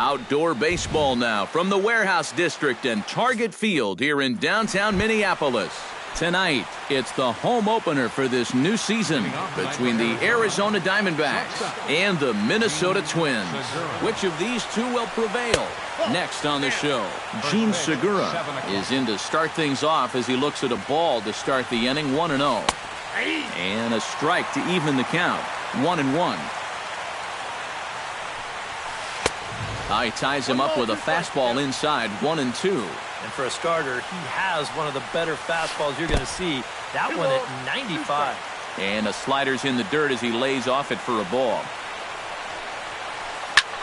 Outdoor baseball now from the Warehouse District and Target Field here in downtown Minneapolis. Tonight, it's the home opener for this new season between the Arizona Diamondbacks and the Minnesota Twins. Which of these two will prevail? Next on the show, Gene Segura is in to start things off as he looks at a ball to start the inning 1-0. And a strike to even the count, 1-1. He ties him up with a fastball inside, 1-2. And for a starter, he has one of the better fastballs you're going to see. That one at 95. And a slider's in the dirt as he lays off it for a ball.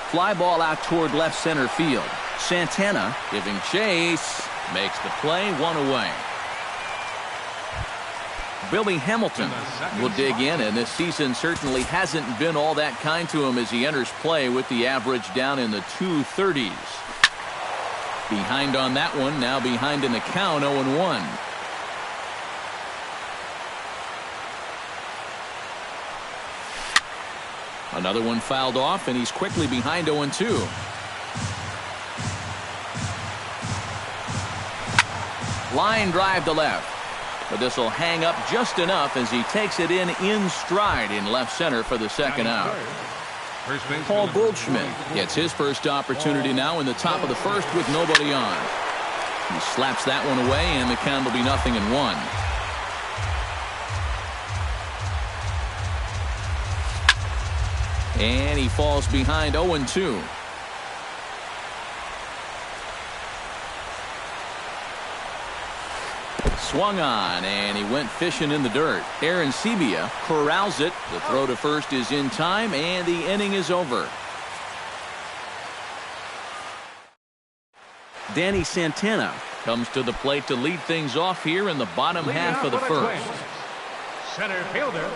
Fly ball out toward left center field. Santana giving chase. Makes the play, one away. Billy Hamilton will dig in, and this season certainly hasn't been all that kind to him as he enters play with the average down in the 230s. Behind on that one, now behind in the count, 0-1. Another one fouled off, and he's quickly behind 0-2. Line drive to left. But this will hang up just enough as he takes it in stride in left center for the second out. Paul Goldschmidt gets his first opportunity now in the top of the first with nobody on. He slaps that one away, and the count will be 0-1. And he falls behind 0-2. Swung on, and he went fishing in the dirt. Aaron Sebia corrals it. The throw to first is in time, and the inning is over. Danny Santana comes to the plate to lead things off here in the bottom half of the first. Center fielder.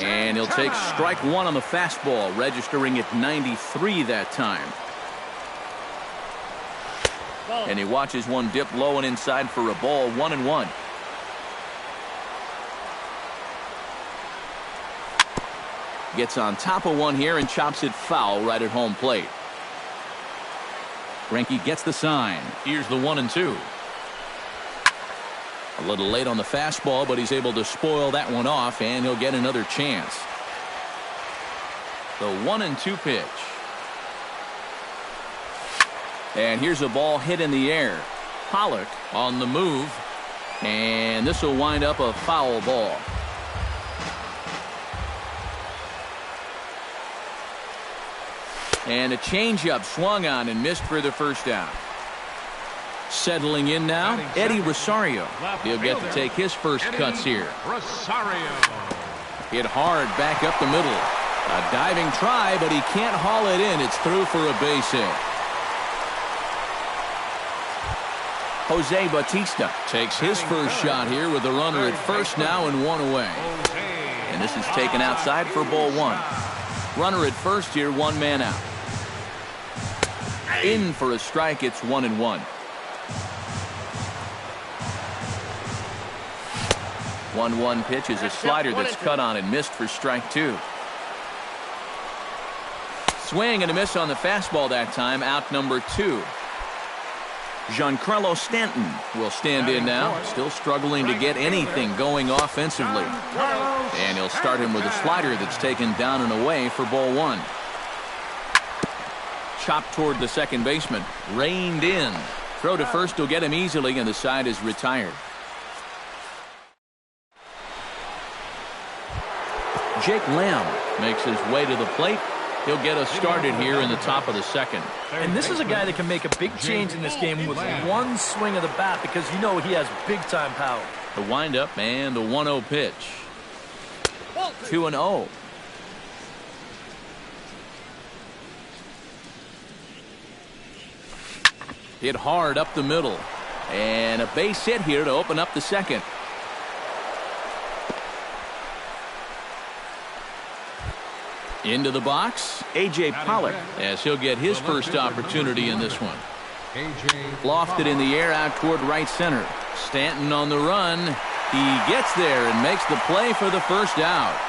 And he'll take strike one on the fastball, registering at 93 that time. And he watches one dip low and inside for a ball, 1-1. Gets on top of one here and chops it foul right at home plate. Greinke gets the sign. Here's the 1-2. A little late on the fastball, but he's able to spoil that one off, and he'll get another chance. The 1-2 pitch. And here's a ball hit in the air. Pollock on the move. And this will wind up a foul ball. And a changeup swung on and missed for the first out. Settling in now, Eddie Rosario. He'll get to take his first cuts here. Rosario. Hit hard back up the middle. A diving try, but he can't haul it in. It's through for a base hit. Jose Bautista takes his first shot here with a runner at first now and one away. And this is taken outside for ball one. Runner at first here, one man out. In for a strike, it's 1-1. 1-1 pitch is a slider that's cut on and missed for strike two. Swing and a miss on the fastball that time, out number 2. Giancarlo Stanton will stand in now, still struggling to get anything going offensively. And he'll start him with a slider that's taken down and away for ball one. Chopped toward the second baseman, reined in. Throw to first will get him easily, and the side is retired. Jake Lamb makes his way to the plate. He'll get us started here in the top of the second. And this is a guy that can make a big change in this game with one swing of the bat, because you know he has big-time power. The windup and the 1-0 pitch. 2-0. Hit hard up the middle. And a base hit here to open up the second. Into the box, A.J. Pollock, as he'll get his first opportunity in this one. Lofted in the air out toward right center. Stanton on the run. He gets there and makes the play for the first out.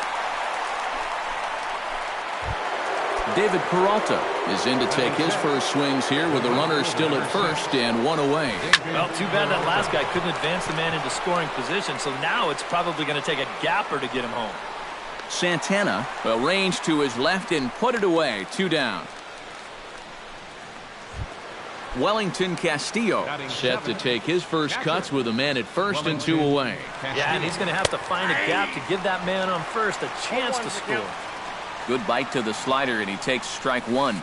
David Peralta is in to take his first swings here with the runner still at first and one away. Well, too bad that last guy couldn't advance the man into scoring position, so now it's probably going to take a gapper to get him home. Santana will range to his left and put it away. 2 down. Wellington Castillo set to take his first cuts with a man at first and 2 away. Yeah, and he's going to have to find a gap to give that man on first a chance to score. Good bite to the slider, and he takes strike 1.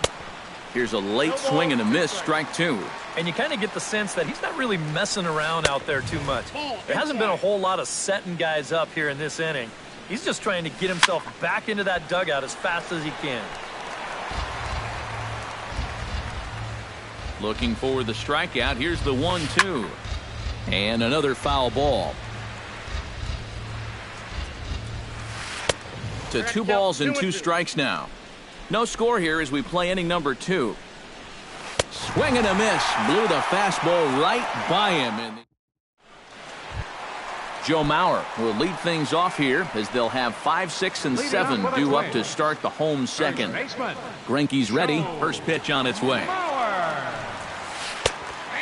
Here's a late swing and a miss, strike 2. And you kind of get the sense that he's not really messing around out there too much. There hasn't been a whole lot of setting guys up here in this inning. He's just trying to get himself back into that dugout as fast as he can. Looking for the strikeout. Here's the 1-2. And another foul ball. To 2 balls and 2 strikes now. No score here as we play inning number 2. Swing and a miss. Blew the fastball right by him. Joe Mauer will lead things off here as they'll have 5, 6, and 7 due up to start the home second. Greinke's ready. First pitch on its way.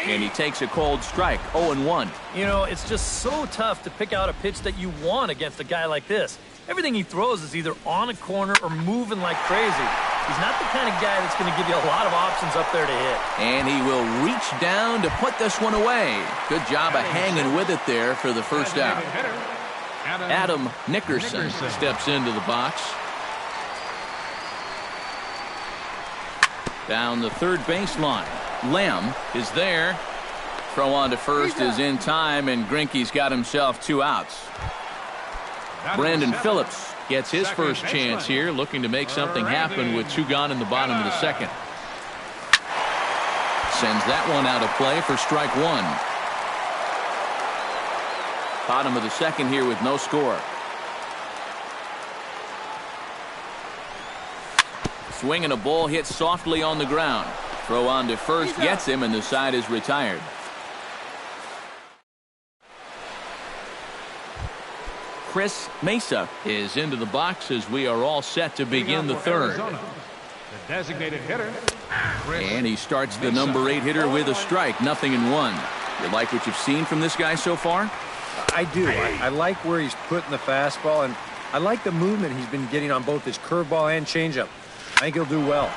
And he takes a cold strike, 0-1. You know, it's just so tough to pick out a pitch that you want against a guy like this. Everything he throws is either on a corner or moving like crazy. He's not the kind of guy that's going to give you a lot of options up there to hit. And he will reach down to put this one away. Good job of hanging with it there for the first out. Adam Nickerson steps into the box. Down the third baseline. Lamb is there. Throw on to first is in time, and Greinke's got himself 2 outs. Brandon Phillips gets his first chance here, looking to make something happen with 2 gone in the bottom of the second. Sends that one out of play for strike 1. Bottom of the second here with no score. Swing and a ball hit softly on the ground. Throw on to first gets him, and the side is retired. Chris Mesa is into the box as we are all set to begin the third. The designated hitter. And he starts the number 8 hitter with a strike, 0-1. You like what you've seen from this guy so far? I do. I like where he's putting the fastball, and I like the movement he's been getting on both his curveball and changeup. I think he'll do well.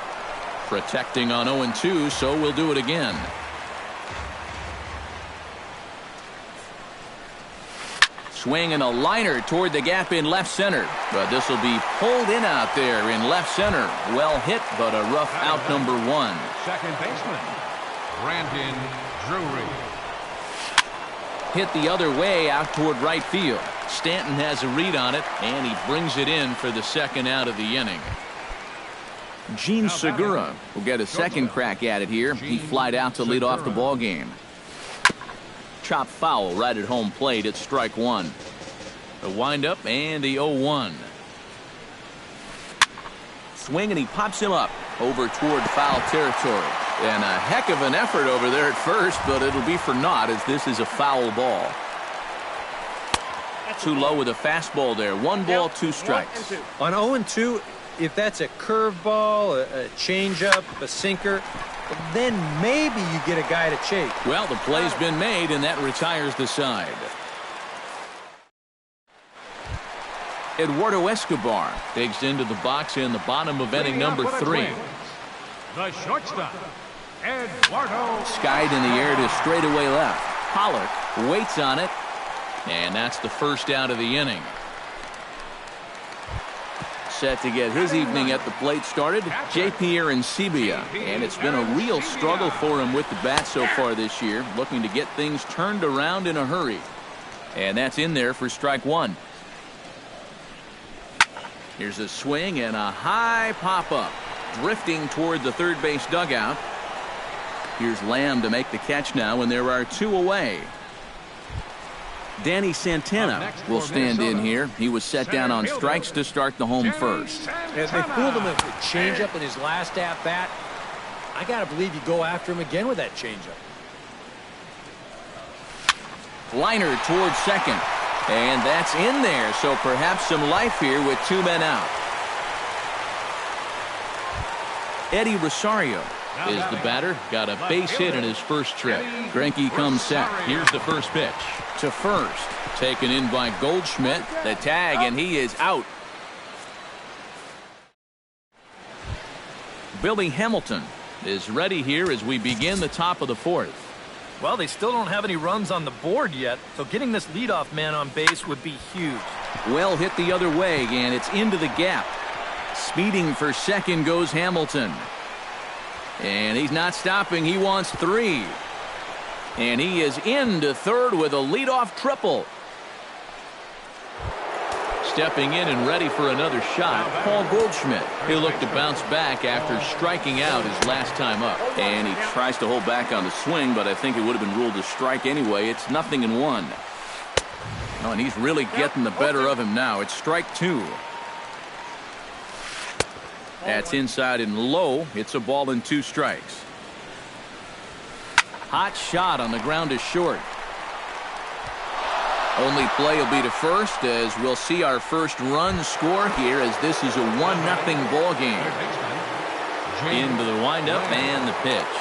Protecting on 0-2, so we'll do it again. Swing and a liner toward the gap in left center. But this will be pulled in out there in left center. Well hit, but a rough out, number 1. Second baseman, Brandon Drury. Hit the other way out toward right field. Stanton has a read on it, and he brings it in for the second out of the inning. Gene Segura will get a second crack at it here. He flied out to lead off the ball game. Chop foul right at home plate at strike 1. The windup and the 0-1. Swing and he pops him up over toward foul territory. And a heck of an effort over there at first, but it'll be for naught as this is a foul ball. Too low with a fastball there. 1 ball, 2 strikes. On 0-2, if that's a curveball, a changeup, a sinker, then maybe you get a guy to chase. Well, the play's been made, and that retires the side. Eduardo Escobar digs into the box in the bottom of inning number 3. The shortstop, Eduardo. Skied in the air to straightaway left. Pollock waits on it, and that's the first out of the inning. Set to get his evening at the plate started, J.P. Arancibia, and it's been a real struggle for him with the bat so far this year, looking to get things turned around in a hurry. And that's in there for strike 1. Here's a swing and a high pop-up, drifting toward the third base dugout. Here's Lamb to make the catch now, and there are 2 away. Danny Santana will stand in here. He was set down on strikes to start the home first. As they fooled him with the changeup in his last at-bat, I got to believe you go after him again with that changeup. Liner towards second. And that's in there, so perhaps some life here with 2 men out. Eddie Rosario is the batter. Got a base hit in his first trip. Greinke comes set. Here's the first pitch. To first. Taken in by Goldschmidt. The tag, and he is out. Billy Hamilton is ready here as we begin the top of the fourth. Well, they still don't have any runs on the board yet, so getting this leadoff man on base would be huge. Well hit the other way, and it's into the gap. Speeding for second goes Hamilton. And he's not stopping. He wants 3. And he is into third with a leadoff triple. Stepping in and ready for another shot, Paul Goldschmidt. He'll look to bounce back after striking out his last time up. And he tries to hold back on the swing, but I think it would have been ruled a strike anyway. It's 0-1. Oh, and he's really getting the better of him now. It's strike 2. That's inside and low. It's a ball and 2 strikes. Hot shot on the ground is short. Only play will be to first as we'll see our first run score here as this is a 1-0 ball game. Into the windup and the pitch.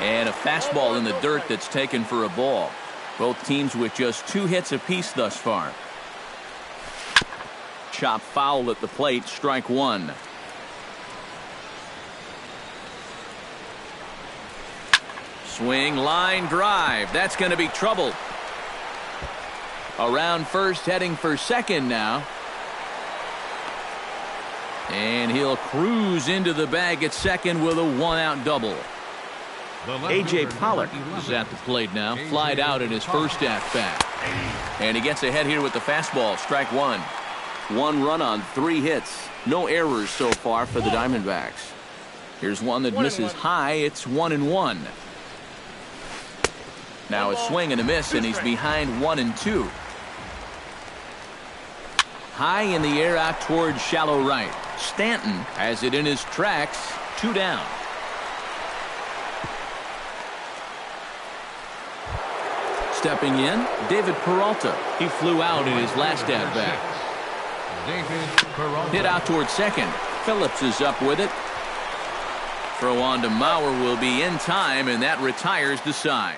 And a fastball in the dirt that's taken for a ball. Both teams with just 2 hits apiece thus far. Chop foul at the plate, strike 1. Swing, line drive. That's going to be trouble. Around first, heading for second now. And he'll cruise into the bag at second with a 1-out double. A.J. Pollock is at the plate now. Flied out in his first at-bat. And he gets ahead here with the fastball, strike 1. 1 run on 3 hits. No errors so far for the Diamondbacks. Here's one that misses high. It's 1-1. Now a swing and a miss, and he's behind 1-2. High in the air out towards shallow right. Stanton has it in his tracks. 2 down. Stepping in, David Peralta. He flew out in his last at-bat. Hit out towards second. Phillips is up with it. Throw on to Mauer will be in time, and that retires the side.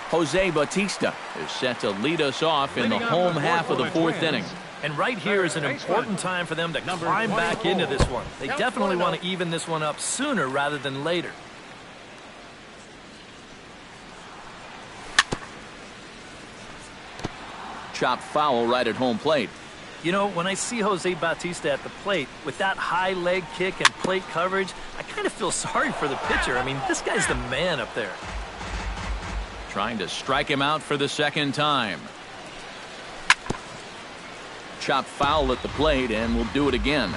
Jose Bautista is set to lead us off in the home half of the 4th inning. And right here is an important time for them to climb back into this one. They definitely want to even this one up sooner rather than later. Chop foul right at home plate. You know, when I see Jose Bautista at the plate with that high leg kick and plate coverage, I kind of feel sorry for the pitcher. I mean, this guy's the man up there. Trying to strike him out for the second time. Chop foul at the plate, and we'll do it again.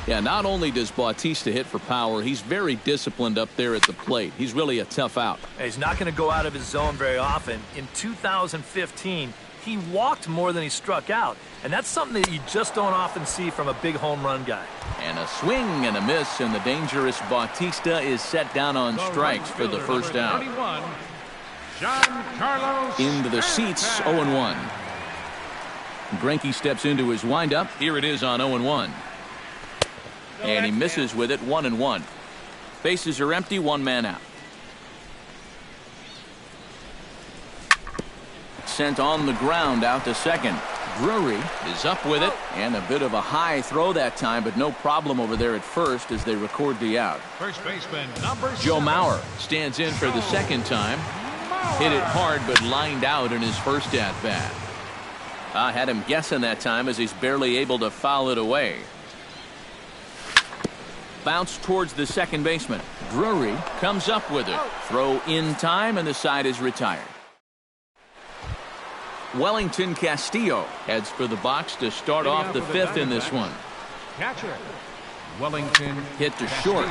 Yeah, not only does Bautista hit for power, he's very disciplined up there at the plate. He's really a tough out. He's not going to go out of his zone very often. In 2015, he walked more than he struck out, and that's something that you just don't often see from a big home run guy. And a swing and a miss, and the dangerous Bautista is set down on strikes for the first out. Into the seats, 0-1. Greinke steps into his windup. Here it is on 0-1. And he misses with it, 1-1. Bases are empty, 1 man out. Sent on the ground out to second. Drury is up with it, and a bit of a high throw that time, but no problem over there at first as they record the out. First baseman, number Joe 7. Mauer stands in for the second time. Hit it hard, but lined out in his first at-bat. I had him guessing that time as he's barely able to foul it away. Bounce towards the second baseman. Drury comes up with it. Throw in time, and the side is retired. Wellington Castillo heads for the box to start off the 5th in this one. Catcher, Wellington. Hit to short.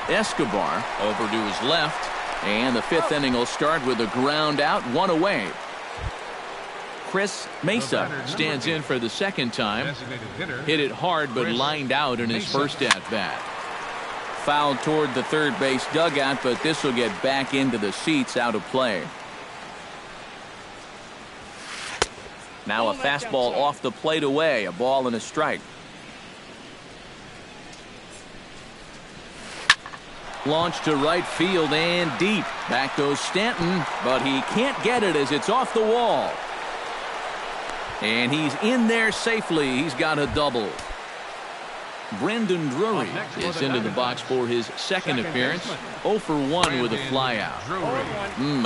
Escobar over to his left. And the 5th inning will start with a ground out, 1 away. Chris Mesa stands in for the second time. Hit it hard, but lined out in his first at-bat. Fouled toward the third base dugout, but this will get back into the seats, out of play. Now a fastball off the plate away, a ball and a strike. Launched to right field and deep. Back goes Stanton, but he can't get it as it's off the wall. And he's in there safely. He's got a double. Brendan Drury is into the box for his second appearance. 0 for 1 with a flyout.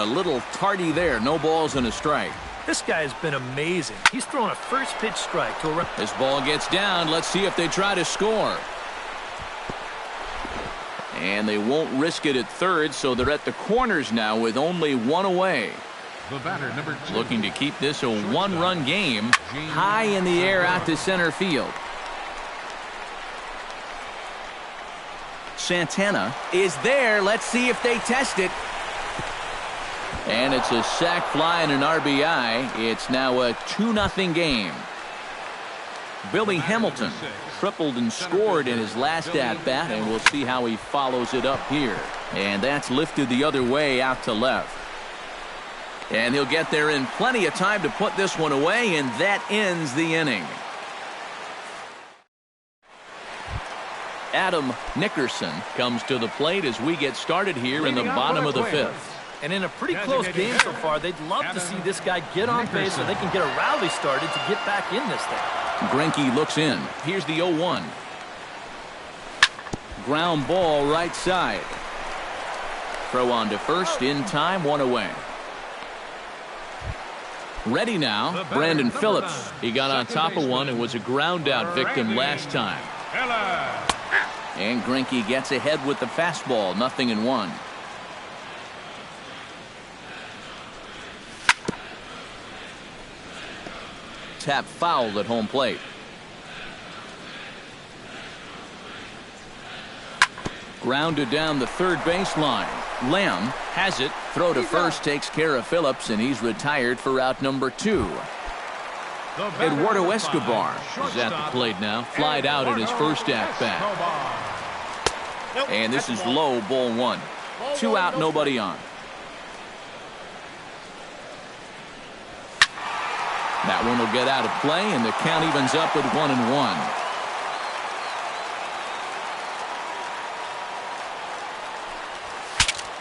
A little tardy there. No balls and a strike. This guy has been amazing. He's thrown a first pitch strike to a... This ball gets down. Let's see if they try to score. And they won't risk it at third, so they're at the corners now with only one away. The batter, number 2. Looking to keep this a one-run game. High in the air out to center field. Santana is there. Let's see if they test it. And it's a sac fly and an RBI. It's now a 2-0 game. Billy Hamilton tripled and scored in his last at-bat, and we'll see how he follows it up here. And that's lifted the other way out to left. And he'll get there in plenty of time to put this one away, and that ends the inning. Adam Nickerson comes to the plate as we get started here in the bottom of the 5th. And in a pretty close game so far, they'd love to see this guy get on base so they can get a rally started to get back in this thing. Greinke looks in. Here's the 0-1. Ground ball right side. Throw on to first in time, one away. Ready now, Brandon Phillips. He got on top of one and was a ground out victim last time. And Greinke gets ahead with the fastball, 0-1. Tap fouled at home plate. Grounded down the third baseline. Lamb has it. Throw to first takes care of Phillips, and he's retired for out number 2. Eduardo Escobar is at the plate now. Flied out in his first at-bat. And this is low, ball 1. 2 out, nobody on. That one will get out of play, and the count evens up at 1-1.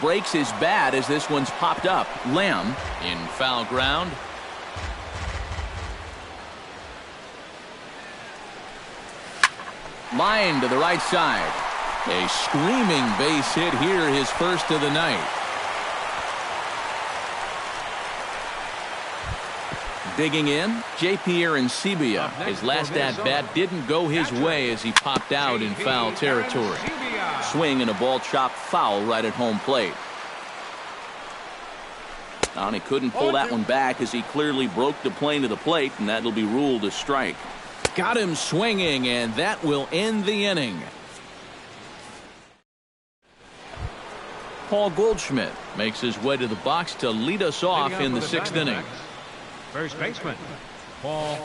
Breaks his bat as this one's popped up. Lamb in foul ground. Line to the right side. A screaming base hit here, his first of the night. Digging in, J.P. Arancibia. His last at-bat didn't go his way as he popped out in foul territory. Swing and a ball chopped foul right at home plate. And he couldn't pull that one back as he clearly broke the plane of the plate, and that'll be ruled a strike. Got him swinging, and that will end the inning. Paul Goldschmidt makes his way to the box to lead us off in the 6th inning. First baseman, Paul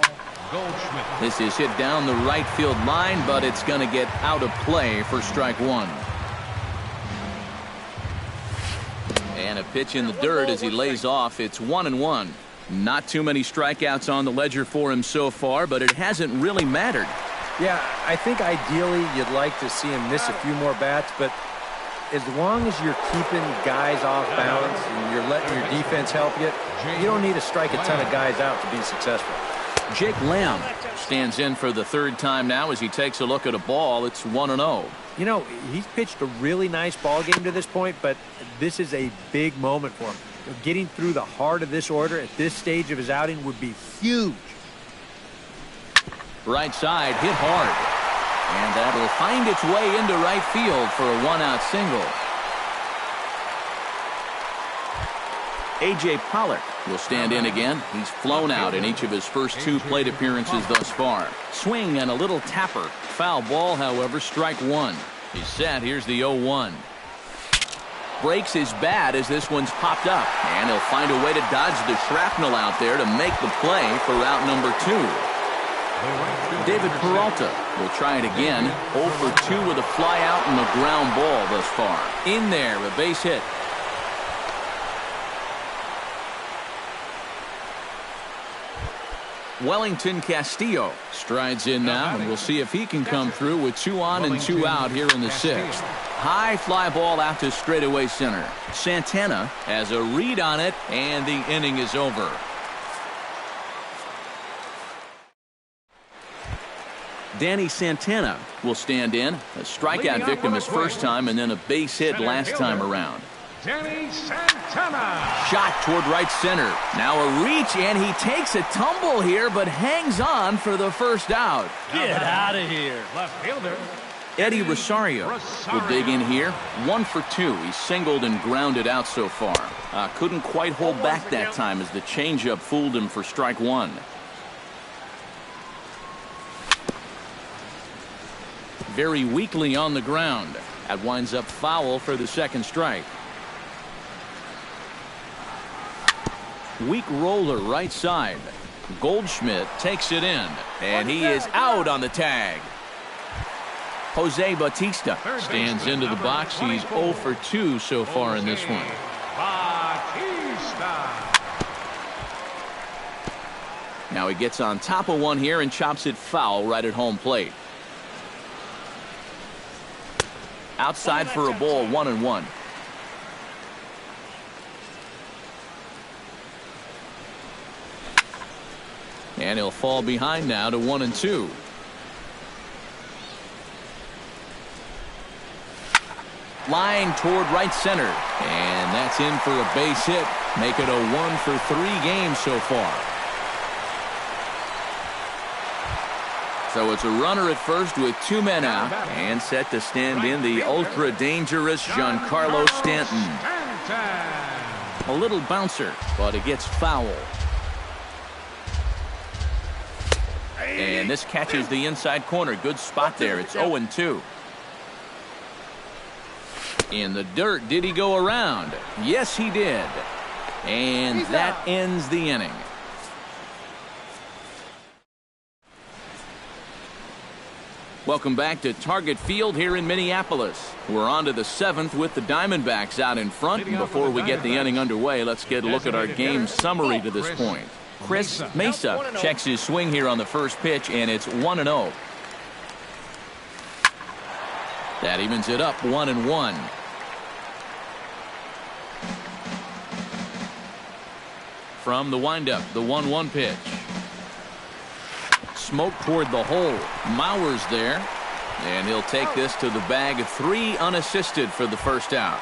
Goldschmidt. This is hit down the right field line, but it's going to get out of play for strike 1. And a pitch in the dirt as he lays off. It's 1-1. Not too many strikeouts on the ledger for him so far, but it hasn't really mattered. Yeah, I think ideally you'd like to see him miss a few more bats, but as long as you're keeping guys off balance and you're letting your defense help you, you don't need to strike a ton of guys out to be successful. Jake Lamb stands in for the 3rd time now as he takes a look at a ball. It's 1-0. You know, he's pitched a really nice ball game to this point, but this is a big moment for him. Getting through the heart of this order at this stage of his outing would be huge. Right side, hit hard. And that'll find its way into right field for a 1-out single. A.J. Pollock will stand in again. He's flown out in each of his first 2 plate appearances thus far. Swing and a little tapper. Foul ball, however, strike 1. He's set. Here's the 0-1. Breaks his bat as this one's popped up. And he'll find a way to dodge the shrapnel out there to make the play for out number 2. David Peralta will try it again. 0 for 2 with a fly out and a ground ball thus far. In there, a base hit. Wellington Castillo strides in now, and we'll see if he can come through with 2 on and 2 out here in the 6th. High fly ball out to straightaway center. Santana has a read on it, and the inning is over. Danny Santana will stand in. A strikeout victim his first time, and then a base hit last time around. Danny Santana. Shot toward right center. Now a reach, and he takes a tumble here, but hangs on for the first out. Get out of here. Left fielder. Eddie Rosario will dig in here. 1 for 2. He's singled and grounded out so far. Couldn't quite hold back that time as the changeup fooled him for strike 1. Very weakly on the ground. That winds up foul for the second strike. Weak roller right side. Goldschmidt takes it in, and he is out on the tag. Jose Bautista stands into the box. He's 0 for 2 so far in this one. Bautista. Now he gets on top of one here and chops it foul right at home plate. Outside for a ball, 1-1. And he'll fall behind now to 1-2. Line toward right center. And that's in for a base hit. Make it a 1 for 3 games so far. So it's a runner at first with 2 men out. And set to stand in the ultra-dangerous Giancarlo Stanton. A little bouncer, but it gets foul. And this catches the inside corner. Good spot there. It's 0-2. In the dirt, did he go around? Yes, he did. And that ends the inning. Welcome back to Target Field here in Minneapolis. We're on to the 7th with the Diamondbacks out in front. And before we get the inning underway, let's get a look at our game summary to this point. Chris Mesa checks his swing here on the first pitch, and it's 1-0. That evens it up 1-1. From the windup, the 1-1 pitch. Smoke toward the hole. Mauer's there, and he'll take this to the bag. 3 unassisted for the first out.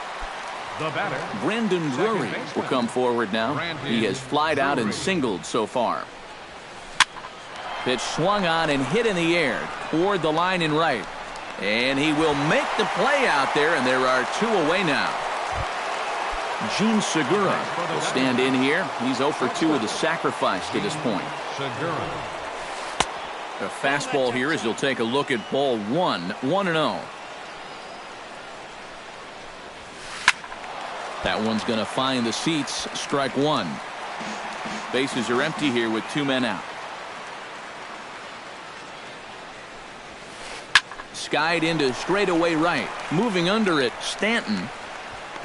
The batter, Brandon Drury will come forward now. He has flied out and singled so far. Pitch swung on and hit in the air toward the line in right. And he will make the play out there, and there are 2 away now. Gene Segura will stand in here. He's 0 for 2 with a sacrifice to this point. Segura. A fastball here as he'll take a look at ball 1, 1-0. That one's going to find the seats. Strike 1. Bases are empty here with 2 men out. Skied into straightaway right. Moving under it, Stanton.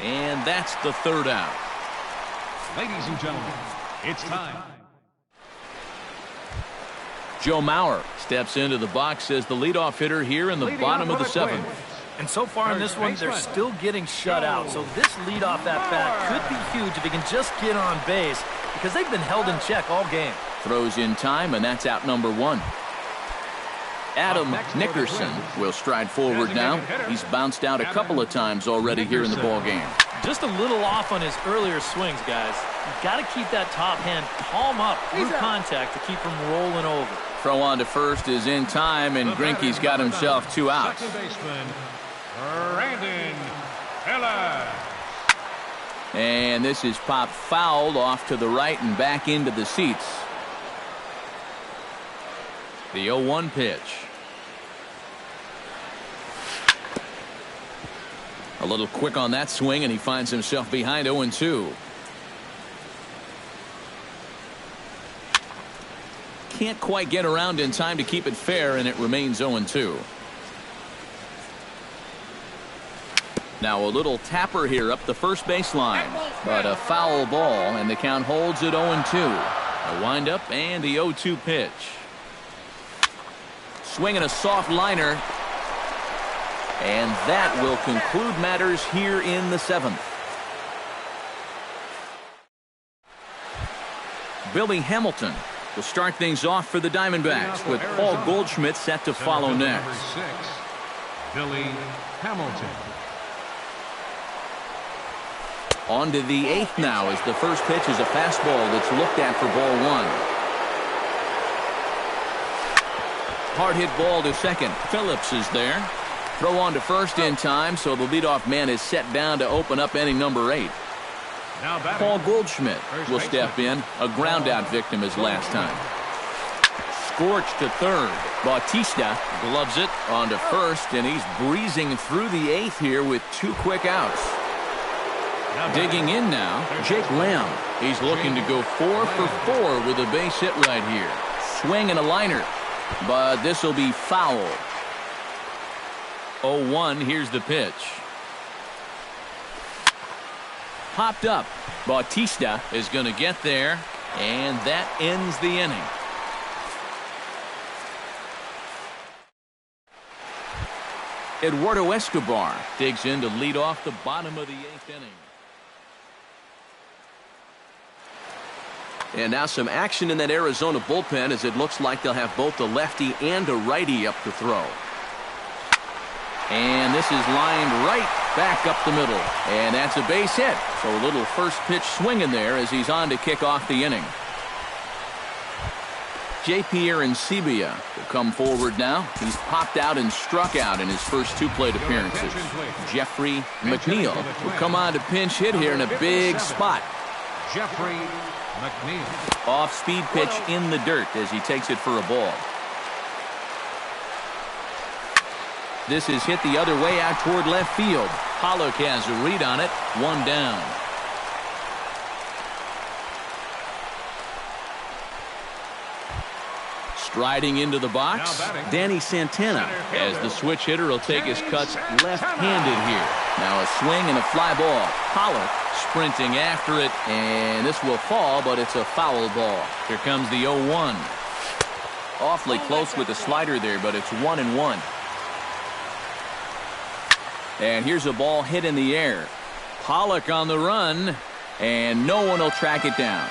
And that's the 3rd out. Ladies and gentlemen, it's time. Joe Mauer steps into the box as the leadoff hitter here in the bottom of the 7th. And so far in this one, they're still getting shut out. So this leadoff at-bat could be huge if he can just get on base, because they've been held in check all game. Throws in time, and that's out number 1. Adam Nickerson will stride forward now. He's bounced out a couple of times already here in the ballgame. Just a little off on his earlier swings, guys. You've got to keep that top hand palm up through contact to keep him rolling over. Throw on to first is in time, and Greinke's got himself 2 outs. Second baseman, Brandon Ellis. And this is popped fouled off to the right and back into the seats. The 0-1 pitch. A little quick on that swing, and he finds himself behind 0-2. Can't quite get around in time to keep it fair, and it remains 0-2. Now a little tapper here up the first baseline, but a foul ball, and the count holds at 0-2. A windup and the 0-2 pitch. Swinging a soft liner. And that will conclude matters here in the 7th. Billy Hamilton will start things off for the Diamondbacks with Paul Goldschmidt set to follow next. Number 6, Billy Hamilton. On to the 8th now as the first pitch is a fastball that's looked at for ball 1. Hard hit ball to second. Phillips is there. Throw on to first in time, so the leadoff man is set down to open up inning number 8. Paul Goldschmidt will step in, a ground-out victim his last time. Scorched to third. Bautista gloves it on to first, and he's breezing through the 8th here with 2 quick outs. Digging in now, Jake Lamb. He's looking to go 4 for 4 with a base hit right here. Swing and a liner, but this will be foul. 0-1, here's the pitch. Popped up. Bautista is going to get there, and that ends the inning. Eduardo Escobar digs in to lead off the bottom of the 8th inning. And now some action in that Arizona bullpen as it looks like they'll have both a lefty and a righty up to throw. And this is lined right back up the middle. And that's a base hit. So a little first pitch swinging there as he's on to kick off the inning. J.P. Arancibia will come forward now. He's popped out and struck out in his first 2 plate appearances. Jeffrey McNeil will come on to pinch hit here in a big spot. Jeffrey McNeil. Off-speed pitch in the dirt as he takes it for a ball. This is hit the other way out toward left field. Pollock has a read on it. 1 down. Striding into the box, Danny Santana, as the switch hitter will take his cuts left-handed here. Now a swing and a fly ball. Pollock sprinting after it, and this will fall, but it's a foul ball. Here comes the 0-1. Awfully close with the slider there, but it's 1-1. And here's a ball hit in the air. Pollock on the run, and no one will track it down.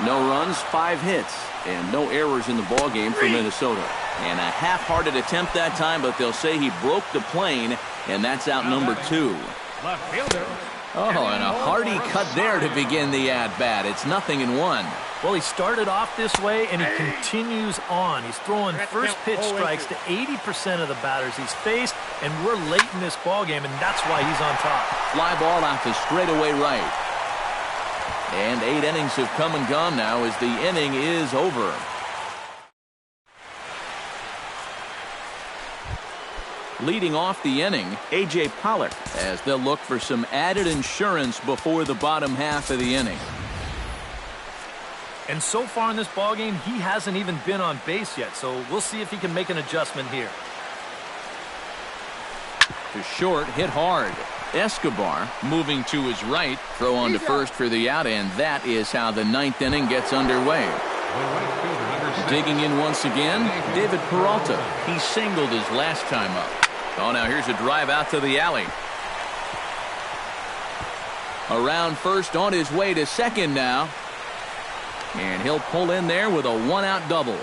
No runs, 5 hits, and no errors in the ballgame for Minnesota. And a half-hearted attempt that time, but they'll say he broke the plane, and that's out number 2. Left fielder. Oh, and a hearty cut there to begin the at-bat. It's 0-1. Well, he started off this way, and he continues on. He's throwing first pitch strikes to 80% of the batters he's faced, and we're late in this ballgame, and that's why he's on top. Fly ball out to straightaway right. And 8 innings have come and gone now as the inning is over. Leading off the inning, A.J. Pollock, as they'll look for some added insurance before the bottom half of the inning. And so far in this ballgame, he hasn't even been on base yet, so we'll see if he can make an adjustment here. To short, hit hard. Escobar moving to his right, throw on to first for the out, and that is how the 9th inning gets underway. Digging in once again, David Peralta. He singled his last time up. Oh, now here's a drive out to the alley. Around first, on his way to second now. And he'll pull in there with a 1-out double.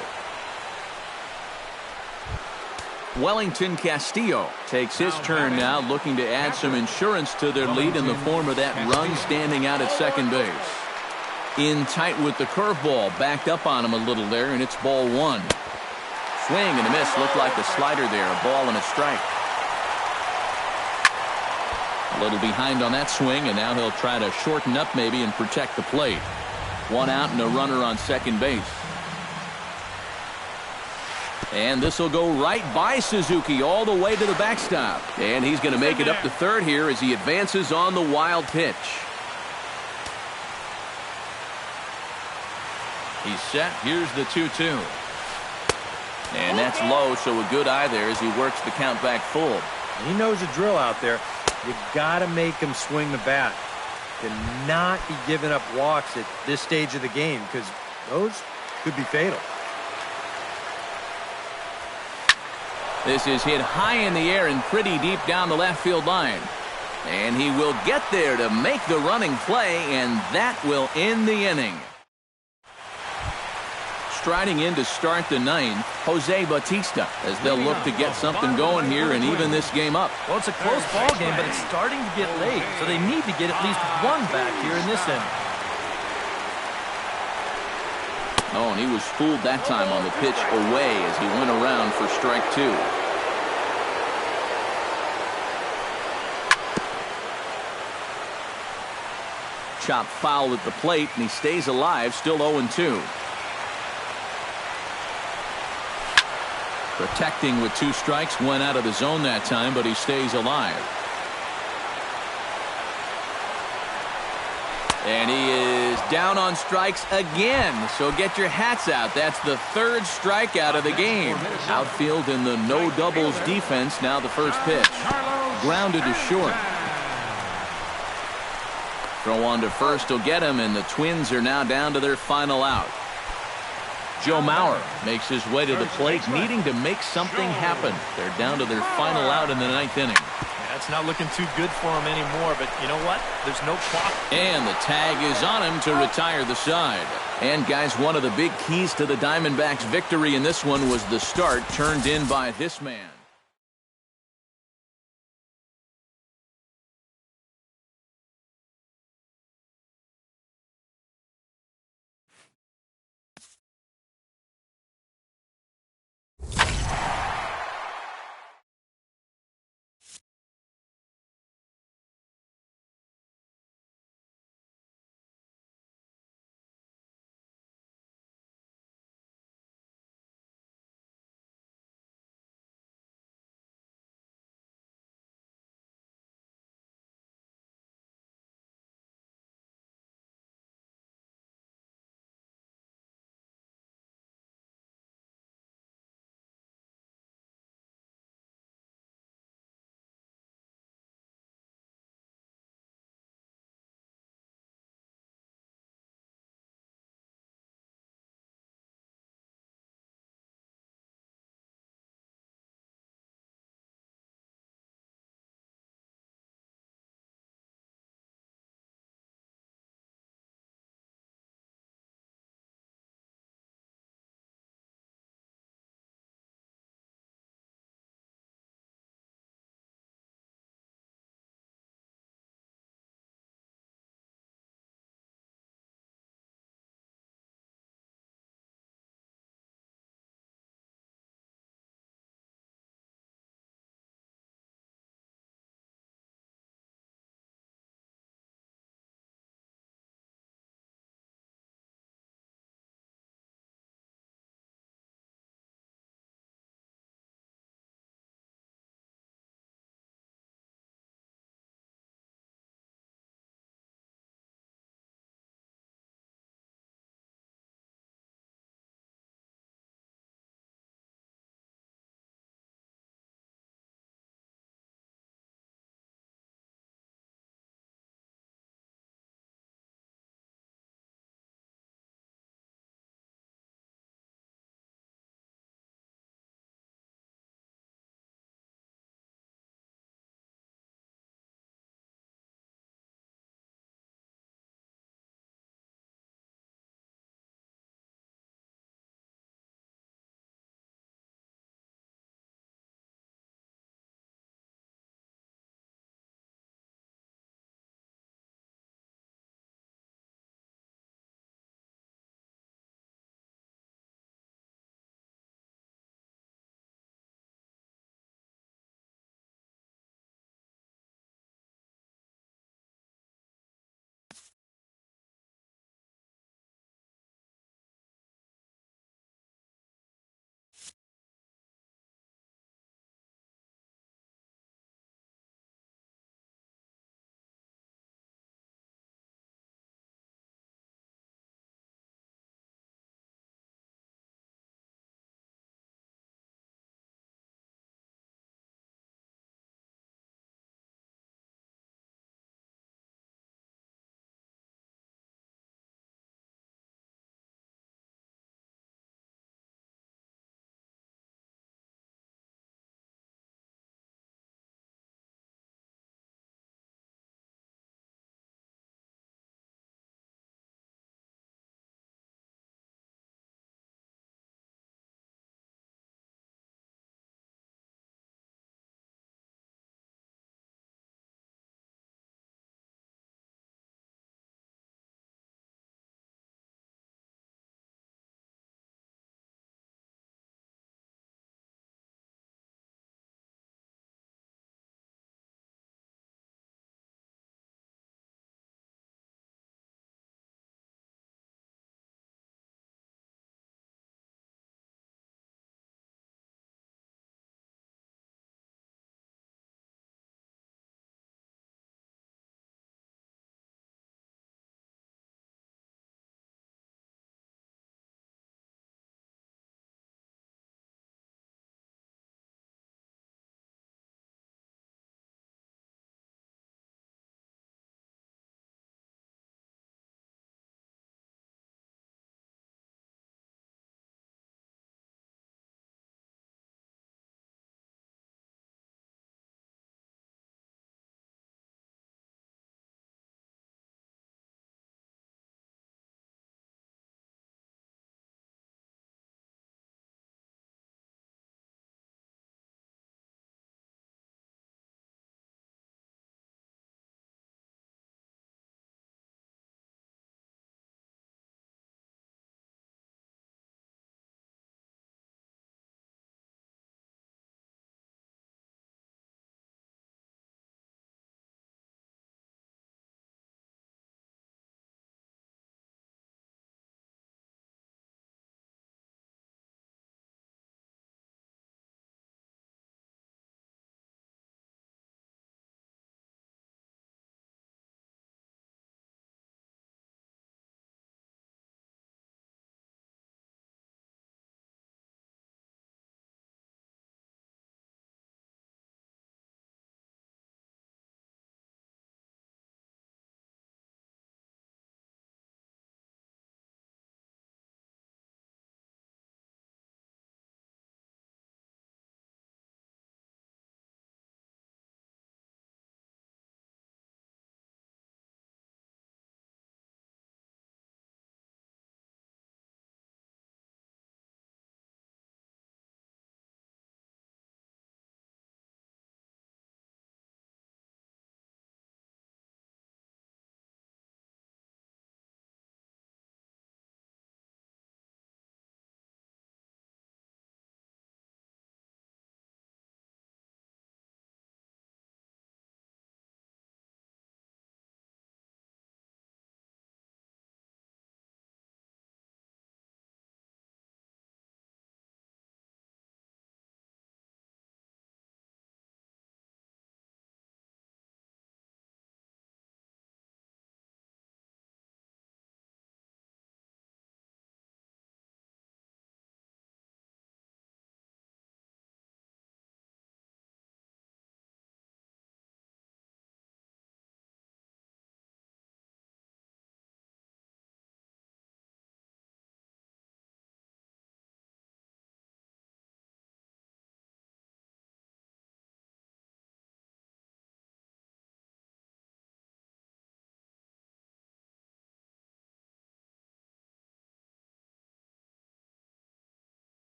Wellington Castillo takes his turn now, looking to add some insurance to their lead in the form of that run standing out at second base. In tight with the curveball, backed up on him a little there, and it's ball 1. Swing and a miss, looked like the slider there, a ball and a strike. A little behind on that swing, and now he'll try to shorten up maybe and protect the plate. 1 out and a runner on second base. And this will go right by Suzuki all the way to the backstop. And he's going to make it up to third here as he advances on the wild pitch. He's set. Here's the 2-2. And that's low, so a good eye there as he works the count back full. He knows the drill out there. You got to make him swing the bat. Cannot be giving up walks at this stage of the game because Those could be fatal. This is hit high in the air and pretty deep down the left field line. And he will get there to make the running play, and that will end the inning. Striding in to start the ninth, Jose Bautista, as they'll look to get something going here and even this game up. Well, it's a close ball game, but it's starting to get late, so they need to get at least one back here in this inning. Oh, and he was fooled that time on the pitch away as he went around for strike two. Chop foul at the plate, and he stays alive, still 0-2. Protecting with 2 strikes, went out of the zone that time, but he stays alive. And he is down on strikes again, so get your hats out. That's the 3rd strikeout of the game. Outfield in the no doubles defense, now the first pitch. Grounded to short. Throw on to first will get him, and the Twins are now down to their final out. Joe Mauer makes his way to the plate, needing to make something happen. They're down to their final out in the 9th inning. Yeah, it's not looking too good for him anymore, but you know what? There's no clock. And the tag is on him to retire the side. And guys, one of the big keys to the Diamondbacks' victory in this one was the start turned in by this man.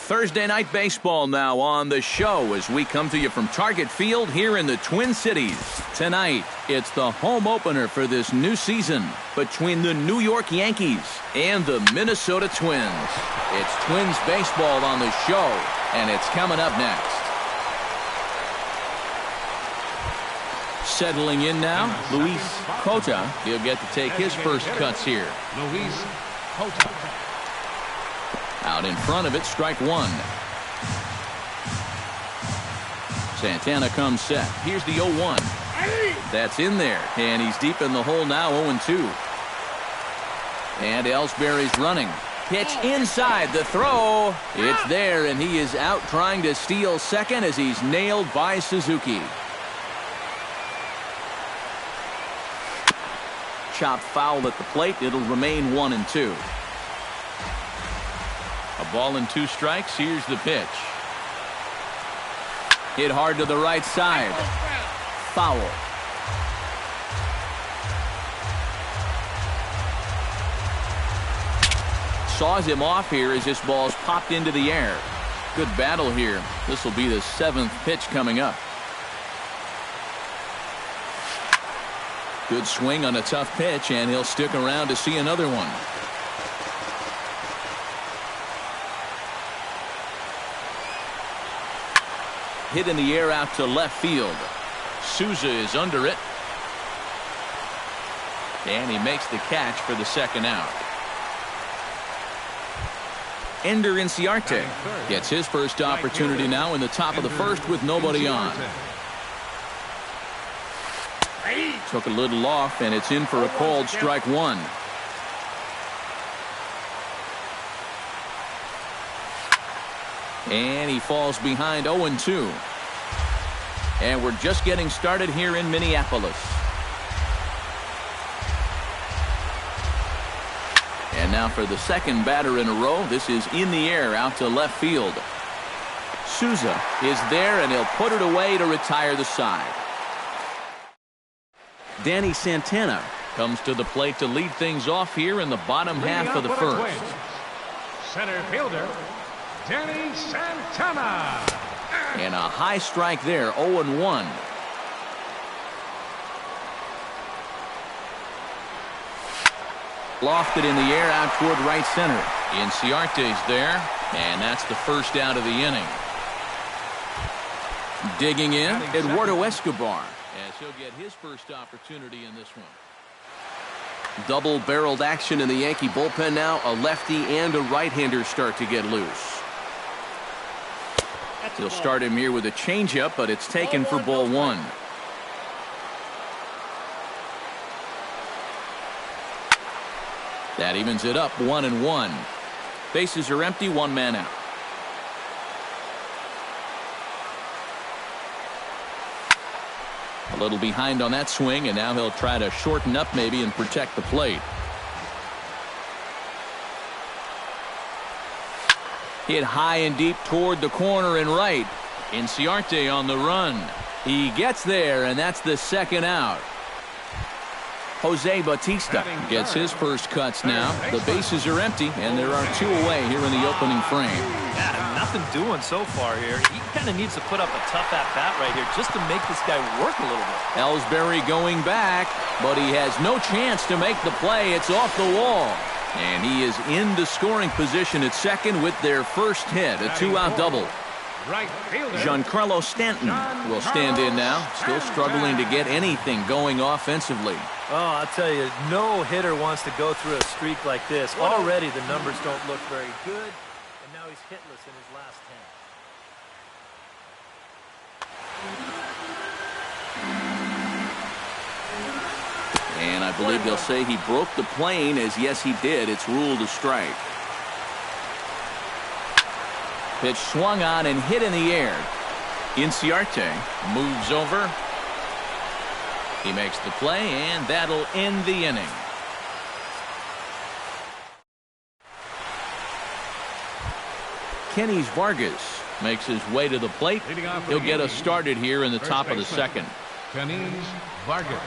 Thursday Night Baseball now on the show as we come to you from Target Field here in the Twin Cities. Tonight, it's the home opener for this new season between the New York Yankees and the Minnesota Twins. It's Twins baseball on the show, and it's coming up next. Settling in now, Luis Cota. He'll get to take his first cuts here. Luis Cota. Out in front of it, strike one. Santana comes set. Here's the 0-1. That's in there, and he's deep in the hole now, 0-2. And Ellsbury's running. Pitch inside, the throw. It's there, and he is out trying to steal second as he's nailed by Suzuki. Chopped foul at the plate. It'll remain 1-2. A ball and 2 strikes. Here's the pitch. Hit hard to the right side. Foul. Saws him off here as this ball's popped into the air. Good battle here. This will be the 7th pitch coming up. Good swing on a tough pitch, and he'll stick around to see another one. Hit in the air out to left field. Souza is under it. And he makes the catch for the second out. Ender Inciarte gets his first opportunity now in the top of the first with nobody on. Took a little off, and it's in for a called strike one. And he falls behind 0-2. And we're just getting started here in Minneapolis. And now for the second batter in a row. This is in the air out to left field. Souza is there, and he'll put it away to retire the side. Danny Santana comes to the plate to lead things off here in the bottom half of the first. Center fielder, Danny Santana. And a high strike there, 0-1. Lofted in the air out toward right center. Inciarte's there, and that's the first out of the inning. Digging in, Eduardo Escobar, as he'll get his first opportunity in this one. Double-barreled action in the Yankee bullpen now. A lefty and a right-hander start to get loose. He'll start him here with a changeup, but it's taken for ball one. That evens it up, 1-1. Bases are empty, one man out. A little behind on that swing, and now he'll try to shorten up maybe and protect the plate. Hit high and deep toward the corner and right. Inciarte on the run. He gets there, and that's the second out. Jose Bautista gets his first cuts now. The bases are empty, and there are 2 away here in the opening frame. Yeah, nothing doing so far here. He kind of needs to put up a tough at-bat right here just to make this guy work a little bit. Ellsbury going back, but he has no chance to make the play. It's off the wall. And he is in the scoring position at second with their first hit, a 2-out double. Right fielder, Giancarlo Stanton will stand in now, still struggling to get anything going offensively. Oh, I'll tell you, no hitter wants to go through a streak like this. Already the numbers don't look very good, and now he's hitless in his last 10. And I believe they'll say he broke the plane, as yes he did. It's ruled a strike. Pitch swung on and hit in the air. Inciarte moves over. He makes the play, and that'll end the inning. Kenny Vargas makes his way to the plate. He'll get us started here in the top of the second. Kenny Vargas.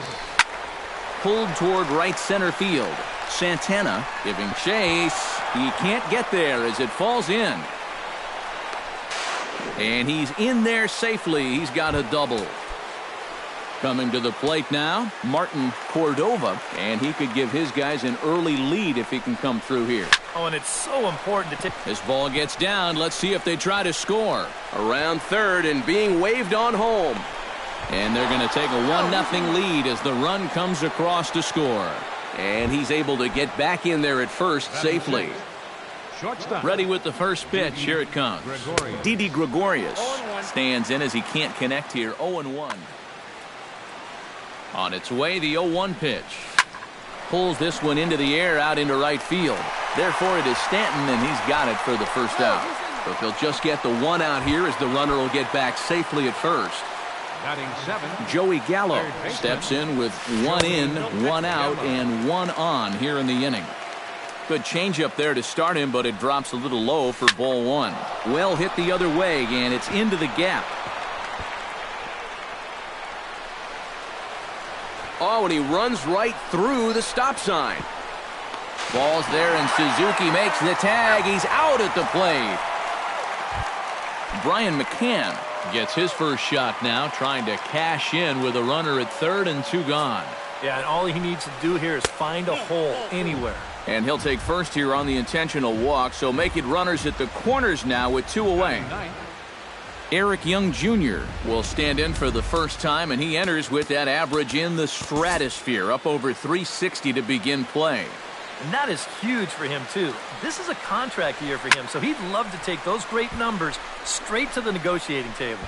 Pulled toward right center field. Santana giving chase. He can't get there as it falls in. And he's in there safely. He's got a double. Coming to the plate now, Martin Cordova, and he could give his guys an early lead if he can come through here. Oh, and it's so important to take. This ball gets down. Let's see if they try to score. Around third and being waved on home. And they're going to take a 1-0 lead as the run comes across to score. And he's able to get back in there at first safely. Ready with the first pitch. Here it comes. Didi Gregorius stands in as he can't connect here. 0-1. On its way, the 0-1 pitch. Pulls this one into the air out into right field. Therefore, it is Stanton, and he's got it for the first out. But they'll just get the one out here as the runner will get back safely at first. Joey Gallo steps in with 1 in, 1 out, and 1 on here in the inning. Good changeup there to start him, but it drops a little low for ball 1. Well hit the other way, and it's into the gap. Oh, and he runs right through the stop sign. Ball's there, and Suzuki makes the tag. He's out at the plate. Brian McCann gets his first shot now, trying to cash in with a runner at third and 2 gone. Yeah, and all he needs to do here is find a hole anywhere. And he'll take first here on the intentional walk, so make it runners at the corners now with 2 away. Eric Young Jr. will stand in for the first time, and he enters with that average in the stratosphere, up over 360 to begin play. And that is huge for him, too. This is a contract year for him, so he'd love to take those great numbers straight to the negotiating table.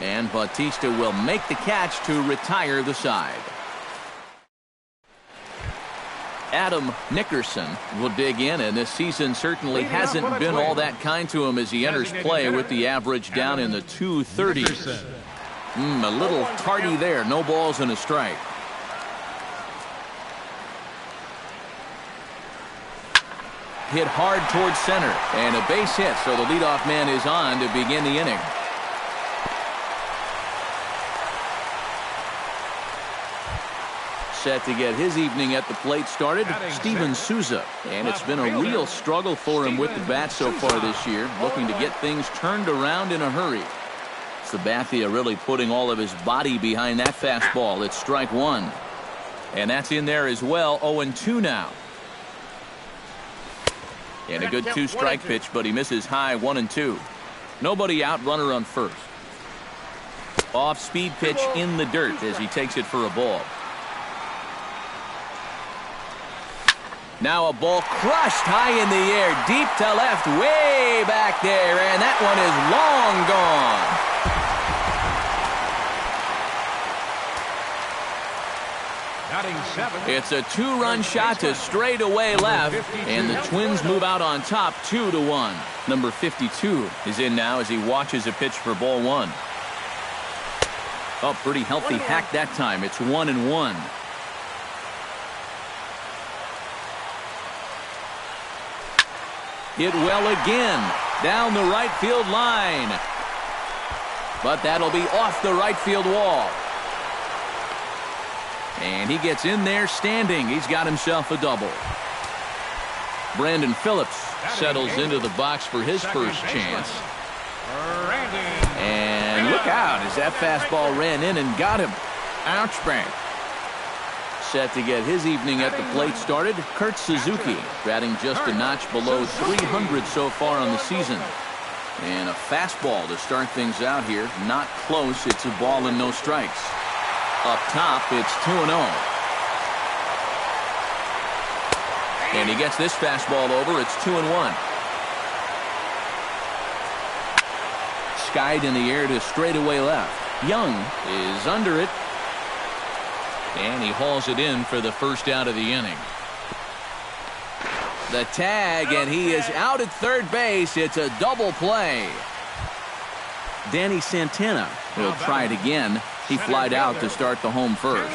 And Bautista will make the catch to retire the side. Adam Nickerson will dig in, and this season certainly hasn't been all that kind to him as he enters play with the average down in the 230s. A little tardy there. No balls and a strike. Hit hard towards center, and a base hit, so the leadoff man is on to begin the inning. Set to get his evening at the plate started, Steven Souza. And it's been a real struggle for him with the bat so far this year, looking to get things turned around in a hurry. Sabathia really putting all of his body behind that fastball. It's strike 1. And that's in there as well. 0-2 now. And a good 2-strike pitch, but he misses high. 1-2. Nobody out, runner on first. Off-speed pitch in the dirt as he takes it for a ball. Now a ball crushed high in the air, deep to left, way back there, and that one is long gone. It's a 2-run shot to straightaway left, and the Twins move out on top 2-1. Number 52 is in now as he watches a pitch for ball 1. Oh, pretty healthy hack that time. It's 1-1. Hit well again, down the right field line. But that'll be off the right field wall. And he gets in there standing. He's got himself a double. Brandon Phillips settles into the box for his first chance. And look out as that fastball ran in and got him. Ouch bang. Set to get his evening at the plate started, Kurt Suzuki, batting just a notch below 300 so far on the season. And a fastball to start things out here. Not close. It's a ball and no strikes. Up top, it's 2-0. And he gets this fastball over. It's 2-1. Skied in the air to straightaway left. Young is under it. And he hauls it in for the first out of the inning. The tag, and he is out at third base. It's a double play. Danny Santana will try it again. He flied out to start the home first.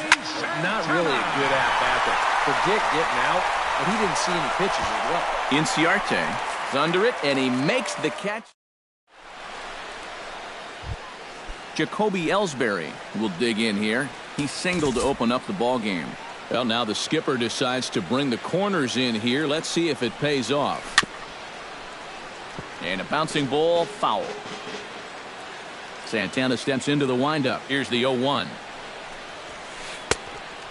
Not really a good at-bat to predict getting out, but he didn't see any pitches as well. Inciarte is under it, and he makes the catch. Jacoby Ellsbury will dig in here. He singled to open up the ball game. Well, now the skipper decides to bring the corners in here. Let's see if it pays off. And a bouncing ball, foul. Santana steps into the windup. Here's the 0-1.